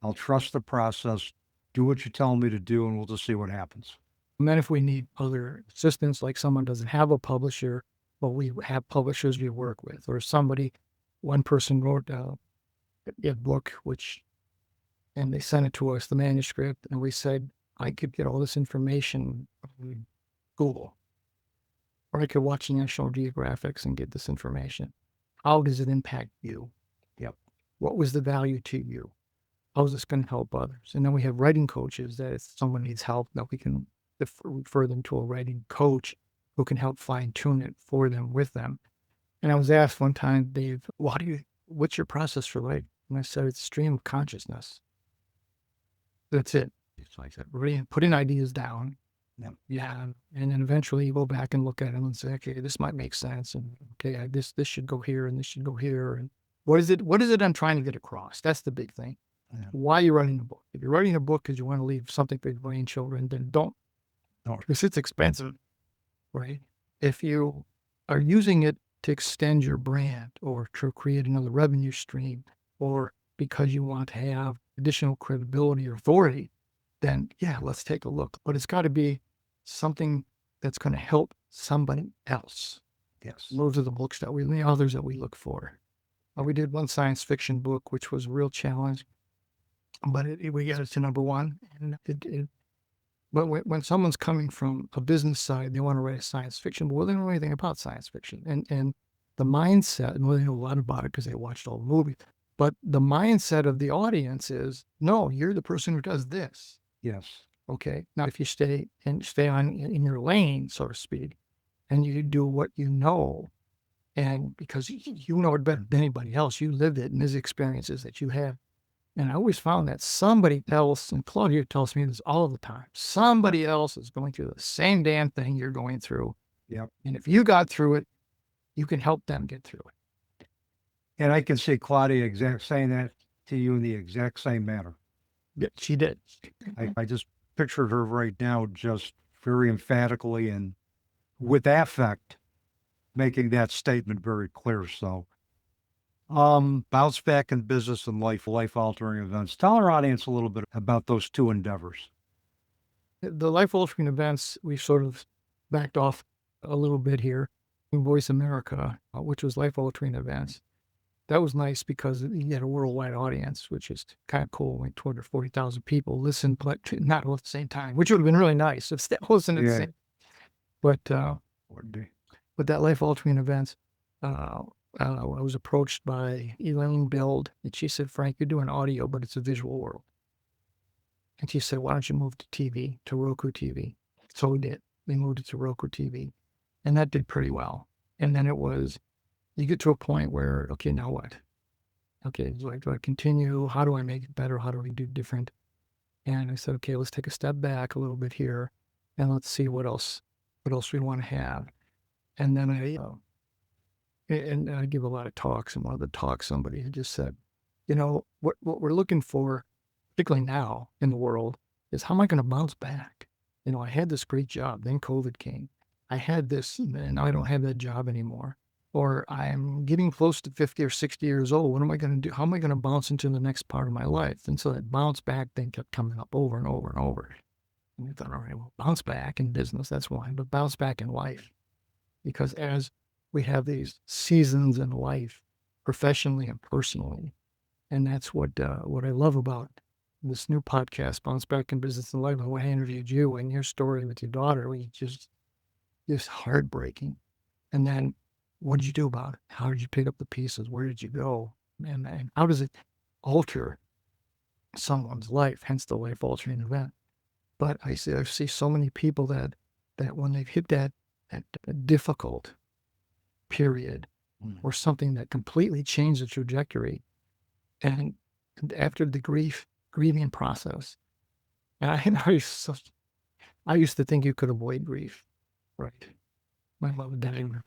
I'll trust the process, do what you tell me to do, and we'll just see what happens. And then if we need other assistance, like someone doesn't have a publisher, but we have publishers we work with, or one person wrote a book, and they sent it to us, the manuscript, and we said, I could get all this information from Google, or I could watch National Geographic and get this information. How does it impact you? Yep. What was the value to you? How is this going to help others? And then we have writing coaches that if someone needs help, that we can refer them to a writing coach who can help fine tune it for them, with them. And I was asked one time, Dave, what's your process for life? And I said, it's stream of consciousness. That's it. It's like that. Putting ideas down. Yeah. And then eventually you go back and look at them and say, okay, this might make sense. And okay, this should go here and this should go here. And what is it I'm trying to get across? That's the big thing. Yeah. Why are you writing a book? If you're writing a book because you want to leave something for your grandchildren, then don't. Because it's expensive, right? If you are using it to extend your brand or to create another revenue stream, or because you want to have additional credibility or authority, then yeah, let's take a look. But it's got to be something that's going to help somebody else. Yes. Those are the books the authors that we look for. We did one science fiction book, which was a real challenge, but we got it to number one. And but when someone's coming from a business side, they want to write a science fiction, but they don't know anything about science fiction. And the mindset, and they know a lot about it because they watched all the movies, but the mindset of the audience is, no, you're the person who does this. Yes. Okay. Now, if you stay on in your lane, so to speak, and you do what you know, and because you know it better than anybody else, you lived it, and there's experiences that you have. And I always found that somebody else, and Claudia tells me this all the time, somebody else is going through the same damn thing you're going through. Yep. And if you got through it, you can help them get through it. And I can see Claudia saying that to you in the exact same manner. Yeah, she did. I just pictured her right now, just very emphatically and with affect, making that statement very clear. So, bounce back in business and life-altering events. Tell our audience a little bit about those two endeavors. The life-altering events, we sort of backed off a little bit here. In Voice America, which was life-altering events. That was nice because you had a worldwide audience, which is kind of cool. Like 240,000 people listened, but not all at the same time, which would have been really nice if that wasn't the same. But that life-altering events, I was approached by Elaine Bild, and she said, Frank, you're doing audio, but it's a visual world. And she said, why don't you move to TV, to Roku TV? So we did. We moved it to Roku TV, and that did pretty well. And then it was, you get to a point where, okay, now what? Okay, do I continue? How do I make it better? How do we do different? And I said, okay, let's take a step back a little bit here, and let's see what else we want to have. And then I give a lot of talks, and one of the talks, somebody had just said, what we're looking for, particularly now in the world, is how am I going to bounce back? I had this great job, then COVID came. I had this, and I don't have that job anymore. Or I'm getting close to 50 or 60 years old. What am I going to do? How am I going to bounce into the next part of my life? And so that bounce back thing kept coming up over and over and over. And I thought, all right, well, bounce back in business, that's one, but bounce back in life. Because as we have these seasons in life, professionally and personally, and that's what I love about this new podcast, Bounce Back in Business and Life. When I interviewed you and your story with your daughter, we just heartbreaking. And then what did you do about it? How did you pick up the pieces? Where did you go? And how does it alter someone's life? Hence the life-altering event. But I see so many people that when they've hit that difficult period or something that completely changed the trajectory, and after the grieving process, and I used to think you could avoid grief, right? My mother dying,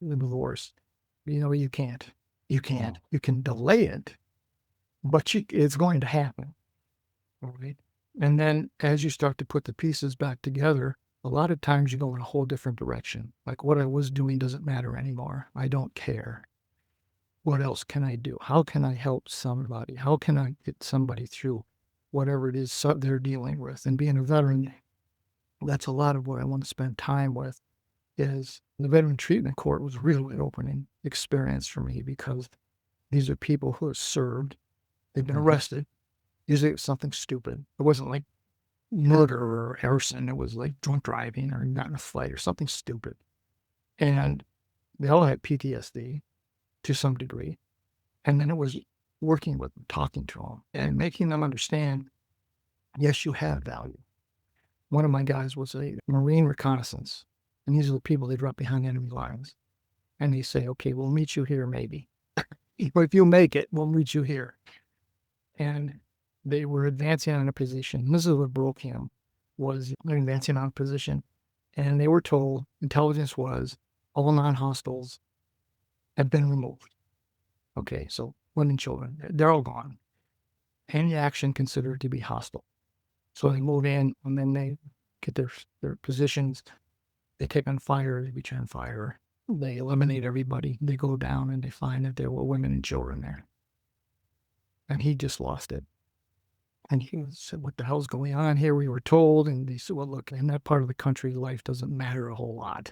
the divorce. You can't. You can delay it, but it's going to happen. All right. And then as you start to put the pieces back together, a lot of times you go in a whole different direction. Like what I was doing doesn't matter anymore. I don't care. What else can I do? How can I help somebody? How can I get somebody through whatever it is they're dealing with? And being a veteran, that's a lot of what I want to spend time with. Is the veteran treatment court was really an opening experience for me because these are people who have served, they've been arrested. Usually it was something stupid. It wasn't like murder or arson. It was like drunk driving or got in a fight or something stupid. And they all had PTSD to some degree. And then it was working with them, talking to them and making them understand, yes, you have value. One of my guys was a Marine reconnaissance. And these are the people they drop behind enemy lines. And they say, okay, we'll meet you here maybe. But if you make it, we'll meet you here. And they were advancing on a position. This is what broke him, was advancing on a position. And they were told, intelligence was, all non-hostiles have been removed. Okay, so women and children, they're all gone. Any action considered to be hostile. So they move in, and then they get their positions. They take on fire, they reach on fire. They eliminate everybody. They go down, and they find that there were women and children there. And he just lost it. And he said, what the hell's going on here? We were told. And they said, well, look, in that part of the country, life doesn't matter a whole lot.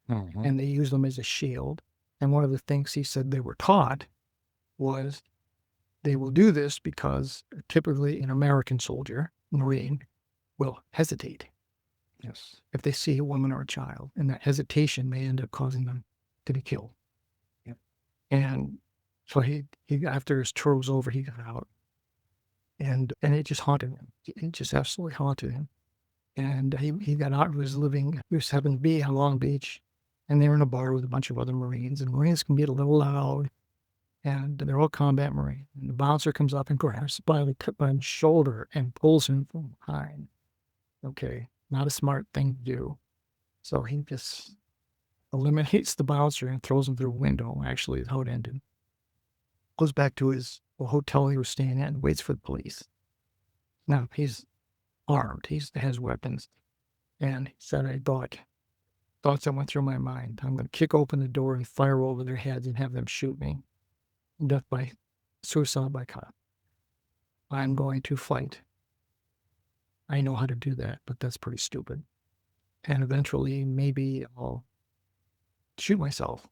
Mm-hmm. And they use them as a shield. And one of the things he said they were taught was they will do this because typically an American soldier, Marine, will hesitate. Yes. If they see a woman or a child, and that hesitation may end up causing them to be killed. Yep. And so he after his tour was over, he got out, and it just haunted him. It just absolutely haunted him. And he got out. He was having to be on Long Beach, and they were in a bar with a bunch of other Marines, and Marines can get a little loud, and they're all combat Marine. And the bouncer comes up and grabs by the shoulder and pulls him from behind. Okay, not a smart thing to do. So he just eliminates the bouncer and throws him through a window. Actually, is how it ended. Goes back to his hotel he was staying at and waits for the police. Now, he's armed. He has weapons. And he said, thoughts that went through my mind. I'm going to kick open the door and fire over their heads and have them shoot me. Death by suicide by cop. I'm going to fight. I know how to do that, but that's pretty stupid. And eventually, maybe I'll shoot myself.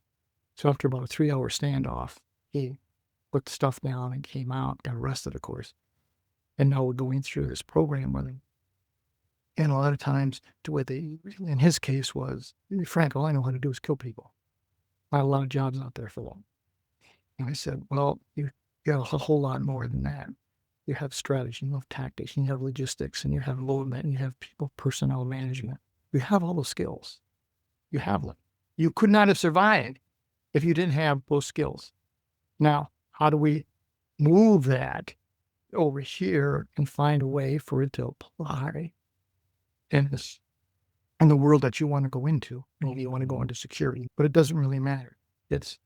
So after about a 3-hour standoff, he put the stuff down and came out, got arrested, of course. And now we're going through this program with him. And a lot of times, in his case was, Frank, all I know how to do is kill people. I have a lot of jobs out there for them. And I said, well, you got a whole lot more than that. You have strategy, you have tactics, you have logistics, and you have movement, and you have personnel management. You have all those skills. You have them. You could not have survived if you didn't have those skills. Now, how do we move that over here and find a way for it to apply in the world that you want to go into? Maybe you want to go into security, but it doesn't really matter. It's,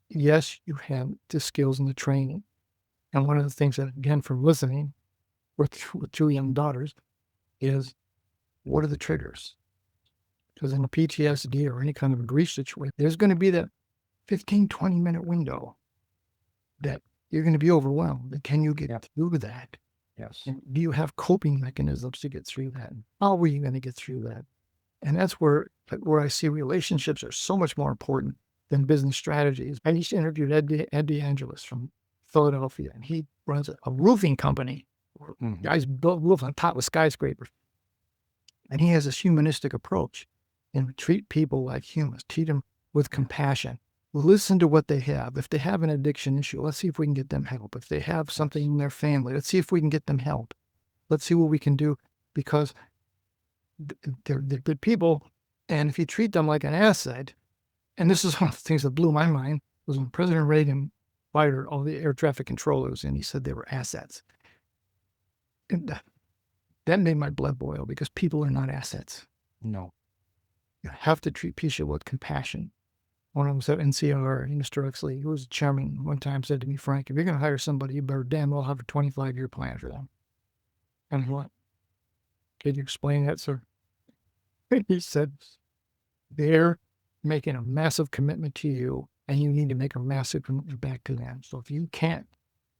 yes, you have the skills and the training. And one of the things that, again, from listening with 2 young daughters is, what are the triggers? Because in a PTSD or any kind of a grief situation, there's going to be that 15, 20-minute window that you're going to be overwhelmed. And can you get through that? Yes. And do you have coping mechanisms to get through that? How are you going to get through that? And that's where I see relationships are so much more important than business strategies. I just interviewed Ed DeAngelis from Philadelphia, and he runs a roofing company. Mm-hmm. Guys build roof on top of skyscrapers. And he has this humanistic approach and treat people like humans, treat them with compassion. Listen to what they have. If they have an addiction issue, let's see if we can get them help. If they have something in their family, let's see if we can get them help. Let's see what we can do, because they're good people. And if you treat them like an asset, and this is one of the things that blew my mind, was when President Reagan fired all the air traffic controllers, and he said they were assets. And that made my blood boil, because people are not assets. No. You have to treat people with compassion. One of them said, NCR, Mr. Huxley, who was the chairman, one time said to me, Frank, if you're going to hire somebody, you better damn well have a 25-year plan for them. And what? Can you explain that, sir? He said, they're making a massive commitment to you, and you need to make a massive commitment back to them. So if you can't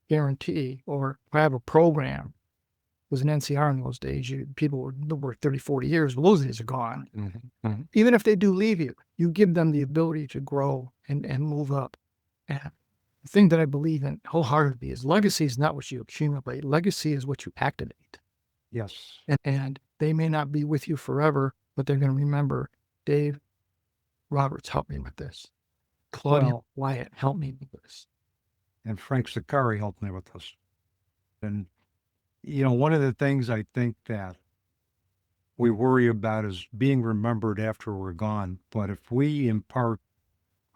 guarantee or have a program, it was an NCR in those days, people were 30, 40 years, well, those days are gone. Mm-hmm. Mm-hmm. Even if they do leave you, you give them the ability to grow and move up. And the thing that I believe in wholeheartedly is legacy is not what you accumulate. Legacy is what you activate. Yes. And they may not be with you forever, but they're going to remember, Dave Roberts helped me with this. Claudia Wyatt helped me with this. And Frank Zaccari helped me with this. And, one of the things I think that we worry about is being remembered after we're gone. But if we impart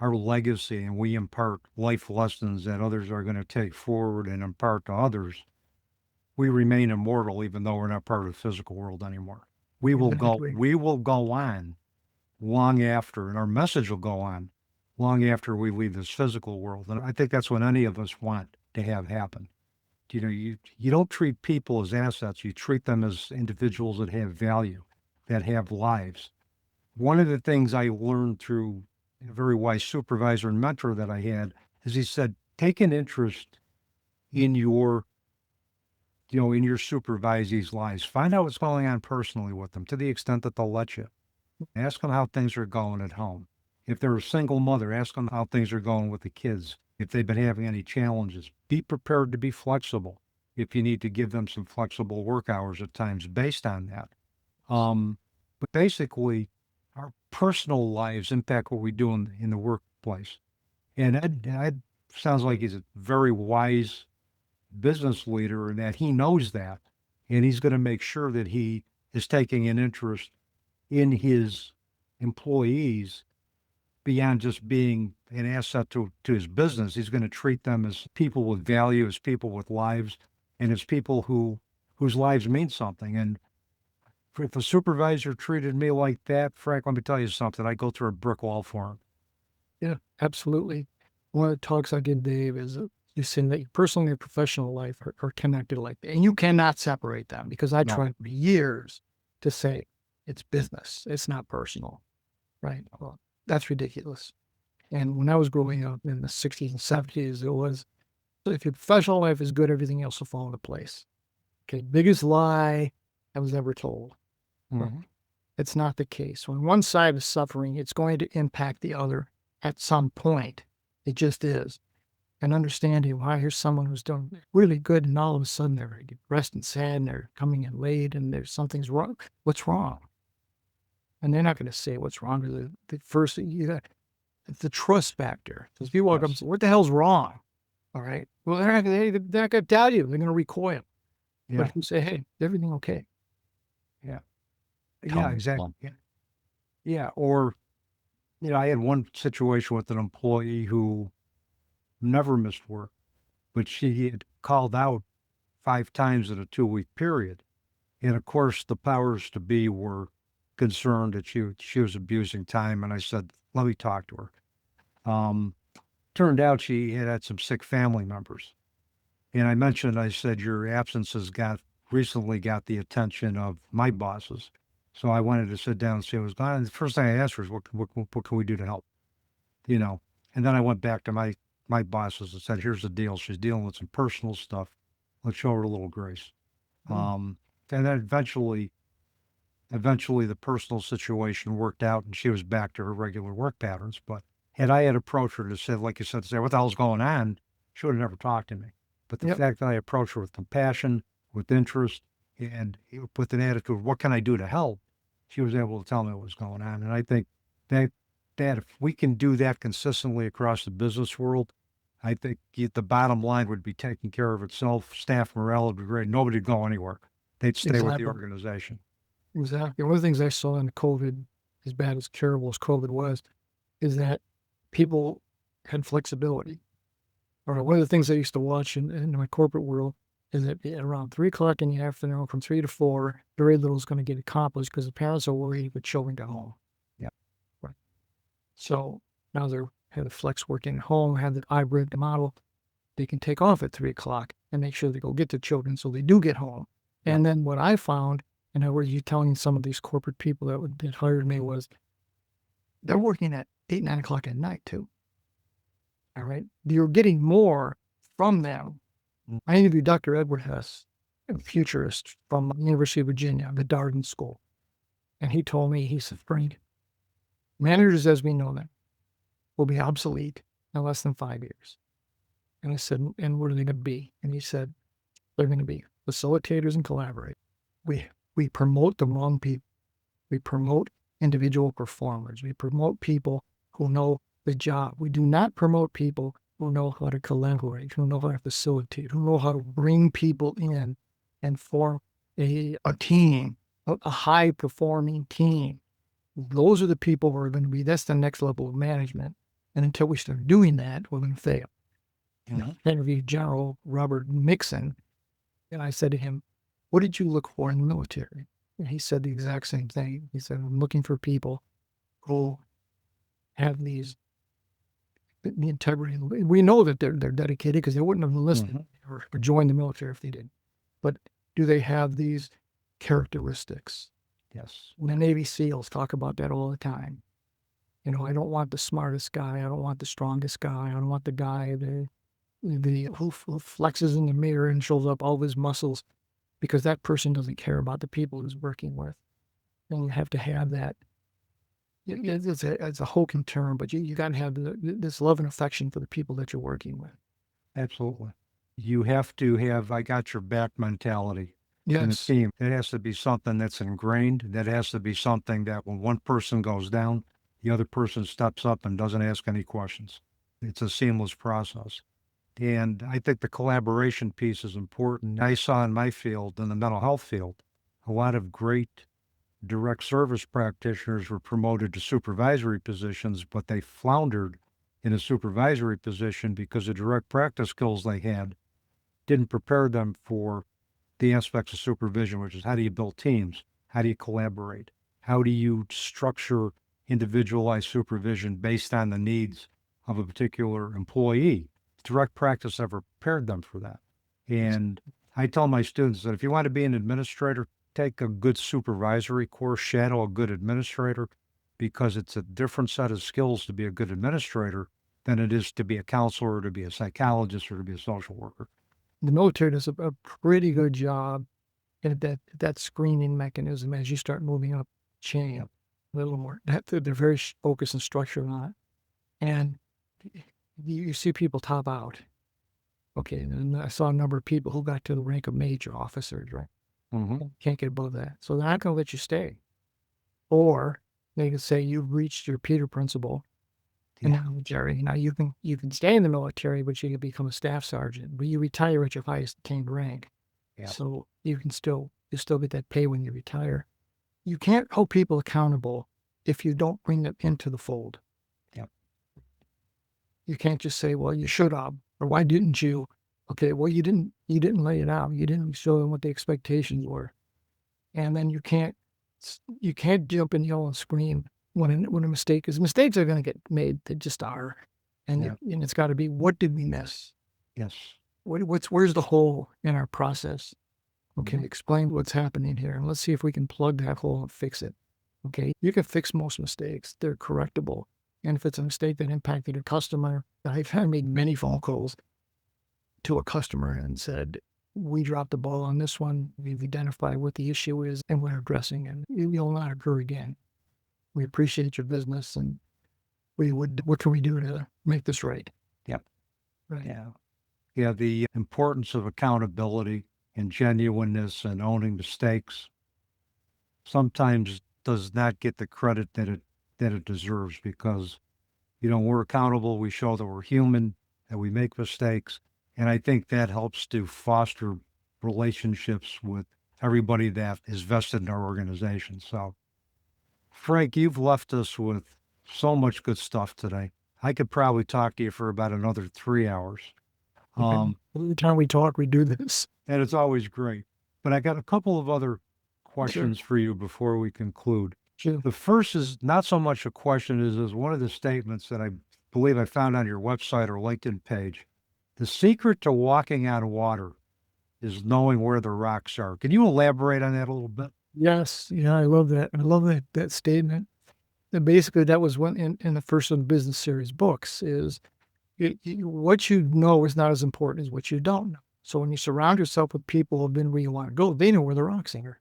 our legacy and we impart life lessons that others are going to take forward and impart to others, we remain immortal even though we're not part of the physical world anymore. Exactly. We will go on long after, and our message will go on long after we leave this physical world. And I think that's what any of us want to have happen. You don't treat people as assets. You treat them as individuals that have value, that have lives. One of the things I learned through a very wise supervisor and mentor that I had is he said, take an interest in in your supervisees' lives. Find out what's going on personally with them to the extent that they'll let you. Ask them how things are going at home. If they're a single mother, ask them how things are going with the kids. If they've been having any challenges, be prepared to be flexible. If you need to give them some flexible work hours at times based on that. But basically, our personal lives impact what we do in the workplace. And Ed sounds like he's a very wise business leader and that he knows that. And he's going to make sure that he is taking an interest in his employees beyond just being an asset to his business. He's going to treat them as people with value, as people with lives, and as people whose lives mean something. And if a supervisor treated me like that, Frank, let me tell you something. I go through a brick wall for him. Yeah, absolutely. One of the talks I did, Dave, is you saying that your personal and your professional life are connected like that. And you cannot separate them because I No. tried for years to say it's business. It's not personal, right? Well, that's ridiculous. And when I was growing up in the 60s and 70s, it was, if your professional life is good, everything else will fall into place. Okay, biggest lie I was ever told. Mhm. It's not the case. When one side is suffering, it's going to impact the other at some point. It just is. And understanding why here's someone who's doing really good and all of a sudden they're depressed and sad and they're coming in late and there's something's wrong. What's wrong? And they're not going to say what's wrong. The first, it's the trust factor. Because people walk up and say, what the hell's wrong? All right. Well, they're not going to tell you. They're going to recoil. Yeah. But if you say, hey, is everything okay? Yeah, Tell 'em. exactly. Yeah. Or, I had one situation with an employee who never missed work, but she had called out 5 times in a 2-week period. And of course, the powers to be were concerned that she was abusing time. And I said, let me talk to her. Turned out she had some sick family members. And I said, your absence has recently got the attention of my bosses. So I wanted to sit down and see what was going on. And the first thing I asked her is, what can we do to help? And then I went back to my bosses and said, here's the deal. She's dealing with some personal stuff. Let's show her a little grace. And then eventually the personal situation worked out and she was back to her regular work patterns. But had I had approached her to say, like you said, to say, what the hell's going on? She would have never talked to me. But the fact that I approached her with compassion, with interest, and with an attitude, what can I do to help? She was able to tell me what was going on. And I think that if we can do that consistently across the business world, I think the bottom line would be taking care of itself. Staff morale would be great. Nobody would go anywhere. They'd stay with the organization. Exactly. One of the things I saw in COVID, as bad as terrible as COVID was, is that people had flexibility. All right. One of the things I used to watch in my corporate world is that around 3:00 in the afternoon, from 3 to 4, very little is going to get accomplished because the parents are worried with children go home. Yeah. Right. So now they have the flex working at home, have the hybrid model. They can take off at 3:00 and make sure they go get their children so they do get home. Yeah. And then what I found, and I was telling some of these corporate people that hired me, was they're working at 8, 9 o'clock at night too. All right. You're getting more from them. I interviewed Dr. Edward Hess, a futurist from the University of Virginia, the Darden School. And he told me, he said, Frank, managers as we know them will be obsolete in less than 5 years. And I said, and what are they going to be? And he said, they're going to be facilitators and collaborators. We promote the wrong people. We promote individual performers. We promote people who know the job. We do not promote people who know how to collaborate, who know how to facilitate, who know how to bring people in and form a team, a high-performing team. Those are the people who are going to be, that's the next level of management. And until we start doing that, we're going to fail. Mhm. I interviewed General Robert Nixon, and I said to him, "What did you look for in the military?" And he said the exact same thing. He said, "I'm looking for people who have the integrity." We know that they're dedicated because they wouldn't have enlisted or joined the military if they did. But do they have these characteristics? Yes. The Navy SEALs talk about that all the time. I don't want the smartest guy. I don't want the strongest guy. I don't want the guy who flexes in the mirror and shows up all of his muscles, because that person doesn't care about the people he's working with. And you have to have that. It's a hulking term, but you got to have this love and affection for the people that you're working with. Absolutely. You have to have I got your back mentality in a Yes. team. It has to be something that's ingrained. That has to be something that when one person goes down, the other person steps up and doesn't ask any questions. It's a seamless process. And I think the collaboration piece is important. I saw in my field, in the mental health field, a lot of great direct service practitioners were promoted to supervisory positions, but they floundered in a supervisory position because the direct practice skills they had didn't prepare them for the aspects of supervision, which is how do you build teams? How do you collaborate? How do you structure individualized supervision based on the needs of a particular employee? Direct practice never prepared them for that. And I tell my students that if you want to be an administrator, take a good supervisory course, shadow a good administrator, because it's a different set of skills to be a good administrator than it is to be a counselor, or to be a psychologist, or to be a social worker. The military does a pretty good job at that screening mechanism as you start moving up chain a little more. They're very focused and structured on it. And you see people top out. Okay, and I saw a number of people who got to the rank of major officers, right? Can't get above that. So they're not going to let you stay. Or they can say you've reached your Peter principle. And now, Jerry, now you can stay in the military, but you can become a staff sergeant. But you retire at your highest attained rank. Yeah. So you still get that pay when you retire. You can't hold people accountable if you don't bring them into the fold. Yep. You can't just say, "Well, you should have," or "Why didn't you?" Okay, well, you didn't lay it out. You didn't show them what the expectations were. And then you can't jump and yell and scream when a mistake is. Mistakes are going to get made. They just are. And it's got to be, what did we miss? Yes. Where's the hole in our process? Okay, explain what's happening here, and let's see if we can plug that hole and fix it. Okay, you can fix most mistakes. They're correctable. And if it's a mistake that impacted a customer, I've made many phone calls to a customer and said, "We dropped the ball on this one. We've identified what the issue is, and we're addressing it. It will not occur again. We appreciate your business, and what can we do to make this right?" Yep. Right. Yeah. Yeah. The importance of accountability and genuineness and owning mistakes sometimes does not get the credit that it deserves, because we're accountable. We show that we're human, that we make mistakes. And I think that helps to foster relationships with everybody that is vested in our organization. So, Frank, you've left us with so much good stuff today. I could probably talk to you for about another 3 hours. Every time we talk, we do this. And it's always great. But I got a couple of other questions for you before we conclude. Sure. The first is not so much a question as one of the statements that I believe I found on your website or LinkedIn page. The secret to walking on water is knowing where the rocks are. Can you elaborate on that a little bit? Yes. Yeah, I love that. I love that statement. And basically, that was one in the first of the business series books is what you know is not as important as what you don't know. So when you surround yourself with people who have been where you want to go, they know where the rocks are.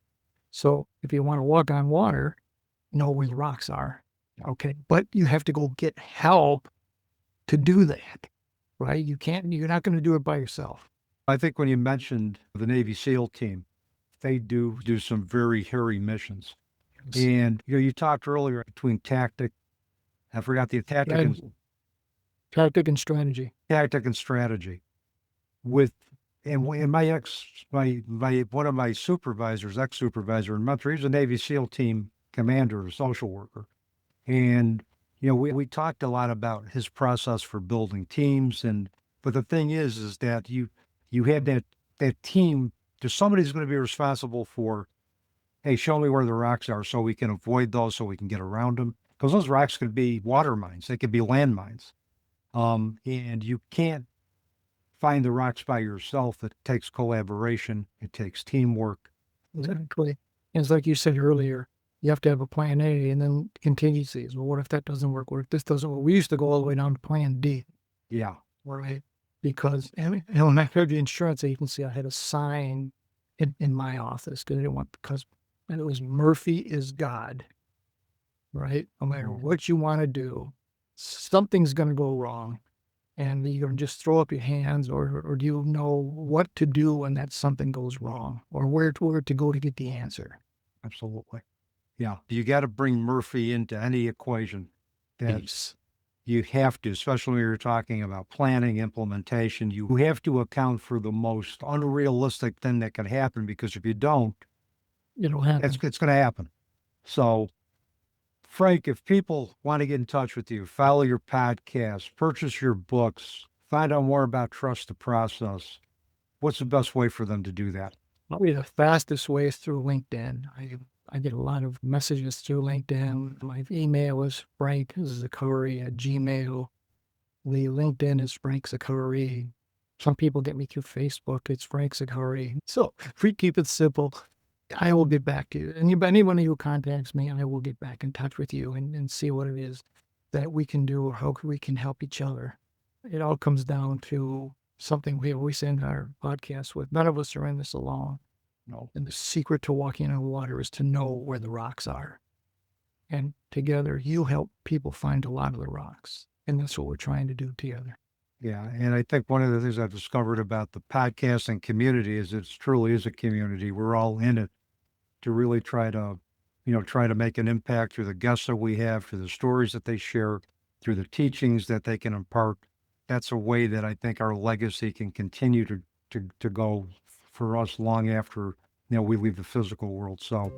So if you want to walk on water, know where the rocks are. Okay. But you have to go get help to do that, right? You're not going to do it by yourself. I think when you mentioned the Navy SEAL team, they do some very hairy missions. Yes. And you talked earlier between tactic, I forgot the tactic and strategy. Tactic and strategy. And my one of my supervisors, ex-supervisor in Montreal, he was a Navy SEAL team commander, a social worker. And we talked a lot about his process for building teams, but the thing is that you have that team. There's somebody who's going to be responsible for, hey, show me where the rocks are so we can avoid those, so we can get around them. Because those rocks could be water mines, they could be land mines, and you can't find the rocks by yourself. It takes collaboration, it takes teamwork. Exactly. And it's like you said earlier, you have to have a plan A and then contingencies. Well, what if that doesn't work? What if this doesn't work? We used to go all the way down to plan D. Yeah. Right. Because when I heard the insurance agency, I had a sign in my office because it was Murphy is God. Right. No matter what you want to do, something's going to go wrong. And you're going to just throw up your hands, or do you know what to do when that something goes wrong, or where to go to get the answer? Absolutely. Yeah. You got to bring Murphy into any equation. That's, you have to, especially when you're talking about planning, implementation, you have to account for the most unrealistic thing that can happen, because if you don't, It'll happen. it's going to happen. So, Frank, if people want to get in touch with you, follow your podcast, purchase your books, find out more about Trust the Process, what's the best way for them to do that? Probably the fastest way is through LinkedIn. I get a lot of messages through LinkedIn. My email is frankzaccari@gmail. The LinkedIn is Frank Zaccari. Some people get me through Facebook. It's Frank Zaccari. So we keep it simple. I will get back to you. Anybody who contacts me, I will get back in touch with you and see what it is that we can do, or how we can help each other. It all comes down to something we always end our podcast with. None of us are in this alone. No. And the secret to walking on water is to know where the rocks are. And together, you help people find a lot of the rocks. And that's what we're trying to do together. Yeah. And I think one of the things I've discovered about the podcasting community is it truly is a community. We're all in it to really try to make an impact through the guests that we have, through the stories that they share, through the teachings that they can impart. That's a way that I think our legacy can continue to go for us long after we leave the physical world. So,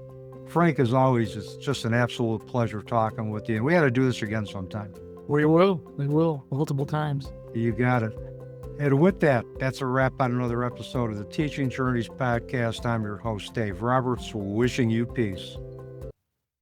Frank, as always, it's just an absolute pleasure talking with you. And we got to do this again sometime. We will, multiple times. You got it. And with that, that's a wrap on another episode of the Teaching Journeys podcast. I'm your host, Dave Roberts, wishing you peace.